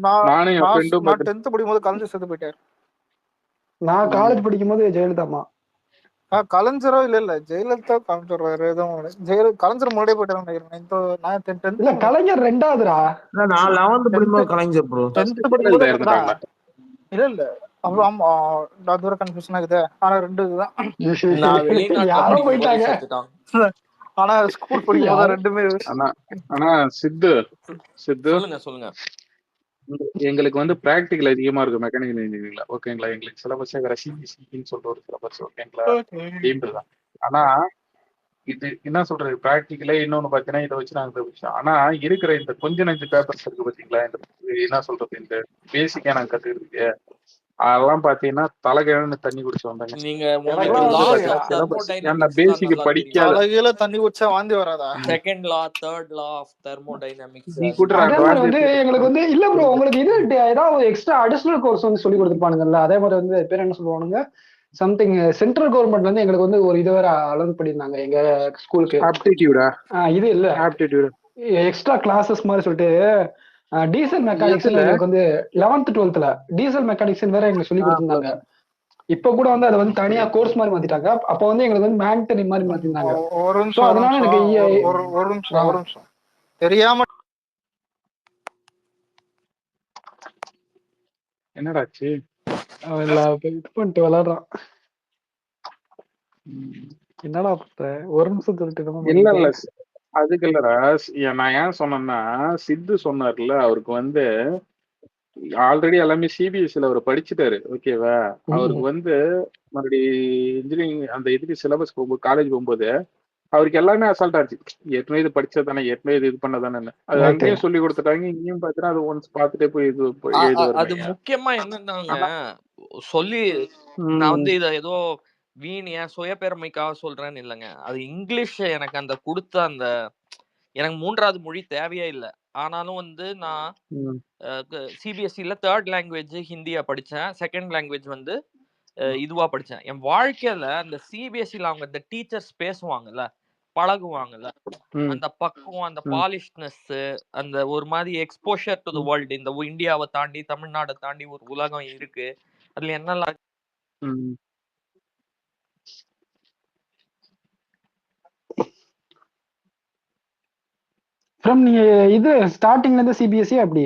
நானும் என் ஃப்ரெண்டும் நான் 10th படிக்கும்போது கலைஞர் செத்து போயிட்டாரு. நான் காலேஜ் படிக்கும்போது ஜெயலலிதாமா. கலைஞரோ இல்ல ஜெயலலிதா கலைஞர் வேற எதுவும் கலைஞர் முன்னாடியே போயிட்டாரு நினைக்கிறேன். நான் 10th இல்ல கலைஞர் 2வதுடா. நான் 11th படிக்கும்போது கலைஞர் ப்ரோ. 10th படிக்கும்போது இருந்தாங்களா? இல்ல அப்புறம் ஆமா அது ஒரு கன்ஃபியூஷன் ஆகுது. ஆனா 2 இதுதான். நான் வெளிநாட்டுல யாரோ படிக்கும் போது போயிட்டாங்க. செத்துட்டான். ஆனா ஸ்கூல் படிக்கும் போது ரெண்டுமே. ஆனா சித்து சொல்லுங்க. எங்களுக்கு வந்து பிராக்டிகல் அதிகமா இருக்கும் மெக்கானிக்கல் இன்ஜினியரிங்ல. ஓகேங்களா, எங்களுக்கு சிலபஸே வேற சிபிசின்னு சொல்ற ஒரு சிலபஸ். ஓகேங்களா, தான். ஆனா இது என்ன சொல்றது, பிராக்டிக்கலே இன்னொன்னு பாத்தீங்கன்னா இதை வச்சு நாங்க தப்பிச்சோம். ஆனா இருக்கிற இந்த கொஞ்ச நஞ்சு பேப்பர்ஸ் இருக்கு பாத்தீங்களா, இந்த என்ன சொல்றது இந்த பேசிக்கா நாங்க கத்துக்கிறதுக்கு அதெல்லாம் பாத்தீங்கன்னா தலைகிழன்னு தண்ணி குடிச்சு வந்தாங்க. நீங்க பேசிக் படிக்காத தலைகீழ தண்ணி குடிச்சா வாந்தி வராதா? Second law, third law of thermodynamics. அதே மாதிரி வந்து எங்களுக்கு வந்து இல்ல ப்ரோ, உங்களுக்கு இது ஏதாவது எக்ஸ்ட்ரா அடிஷனல் கோர்ஸ் வந்து சொல்லி கொடுத்துருப்பானுங்கல்ல. அதே மாதிரி வந்து பேர் என்ன சொல்லுவானுங்க, சம்திங் சென்ட்ரல் கவர்மெண்ட் வந்து எங்களுக்கு வந்து ஒரு இது வேற அலோவ் பண்ணியிருந்தாங்க எங்க ஸ்கூலுக்கு. ஆப்டிடியூடா? இது இல்ல, ஆப்டிடியூட் எக்ஸ்ட்ரா கிளாஸஸ் மாதிரி சொல்லிட்டு டீசல் மெக்கானிக்ஸ் எங்களுக்கு வந்து 11th 12th டீசல் மெக்கானிக்ஸ் வேற எங்களுக்கு சொல்லி கொடுத்துருந்தாங்க. இப்ப கூட வந்து அதை வந்து தனியா கோர்ஸ் மாதிரி மாத்திட்டாங்க. அப்ப வந்து எங்களுக்கு வந்து மேண்டரி மாதிரி மாத்திருந்தாங்க. ஒரு நிமிஷம் தெரியாம என்னடாச்சு? இது பண்ணிட்டு விளையாடுறான். என்னடா பண்ற? ஒரு நிமிஷம் சொல்லிட்டு இல்ல அதுக்கு இல்லடா. நான் ஏன் சொன்னேன்னா சித்து சொன்னார்ல, அவருக்கு வந்து ஆல்ரெடி எல்லாமே சிபிஎஸ்சில அவர் படிச்சுட்டாரு. ஓகேவா, அவருக்கு வந்து மறுபடி இன்ஜினியரிங் அந்த இதுக்கு சிலபஸ் போகும்போது காலேஜ் போகும்போது அவருக்கு எல்லாமே அசால்ட் ஆச்சு. ஏற்கனவே இது படிச்சது தானே, ஏற்கனவே இது பண்ணதானே, அது அங்கேயும் சொல்லி கொடுத்துட்டாங்க. இங்கேயும் பாத்தீங்கன்னா அது ஒன்ஸ் பார்த்துட்டே போய் அது முக்கியமா என்னன்னாங்க சொல்லி நான் வந்து இத ஏதோ வீண் சுய பெருமைக்காக சொல்றேன்னு இல்லைங்க. அது இங்கிலீஷ் எனக்கு அந்த கொடுத்த அந்த எனக்கு 3வது மொழி தேவையே இல்லை. ஆனாலும் வந்து நான் சிபிஎஸ்சில 3rd லாங்குவேஜ் ஹிந்தியா படிச்சேன். 2nd லாங்குவேஜ் வந்து இதுவா படிச்சேன். என் வாழ்க்கையில அந்த சிபிஎஸ்சில அவங்க இந்த டீச்சர்ஸ் பேசுவாங்கல்ல, பழகுவாங்கல்ல, அந்த பக்குவம், அந்த பாலிஷ்னஸ், அந்த ஒரு மாதிரி எக்ஸ்போஷர் டு தி வேர்ல்ட். இந்த இந்தியாவை தாண்டி தமிழ்நாடை தாண்டி ஒரு உலகம் இருக்கு, அதுல என்னெல்லாம் நீங்க இது ஸ்டார்டிங்ல இருந்து சிபிஎஸ்சி அப்படி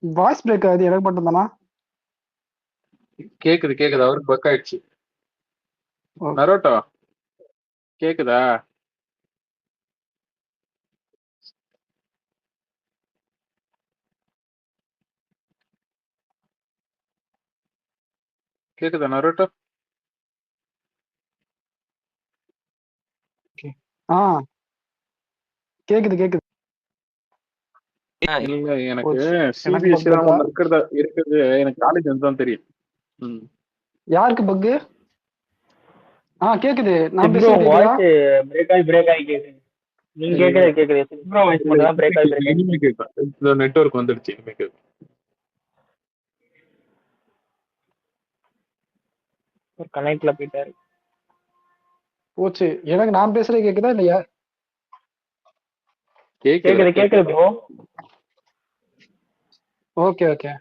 வாய்ஸ் பிரேக் ஆகுது. எனக்கு மட்டும் தானா? கேக்குது அவருக்கு பக் ஆயிடுச்சு. நரோட்டோ கேக்குதா? நரோட்டோ? கேக்குது. இல்ல எனக்கு சிபிஎஸ்சி தான் ஒண்ணு இருக்குது. எனக்கு காலேஜ் வந்து தான் தெரியும். யாருக்கு பக்கு? கேக்குது. நான் வாய்ஸ் பிரேக் ஆகி கேக்குது. நீங்க கேக்குது. சிப்ரோ வாய்ஸ் மட்டும் தான் பிரேக் ஆகி கேக்குது. நெட்வொர்க் வந்துடுச்சு. ஒரு கனெக்ட்ல போயிட்டாரு. போச்சு. எனக்கு நான் பேசுறது கேக்குதா இல்லையா? கேக்குது ப்ரோ. ஓகே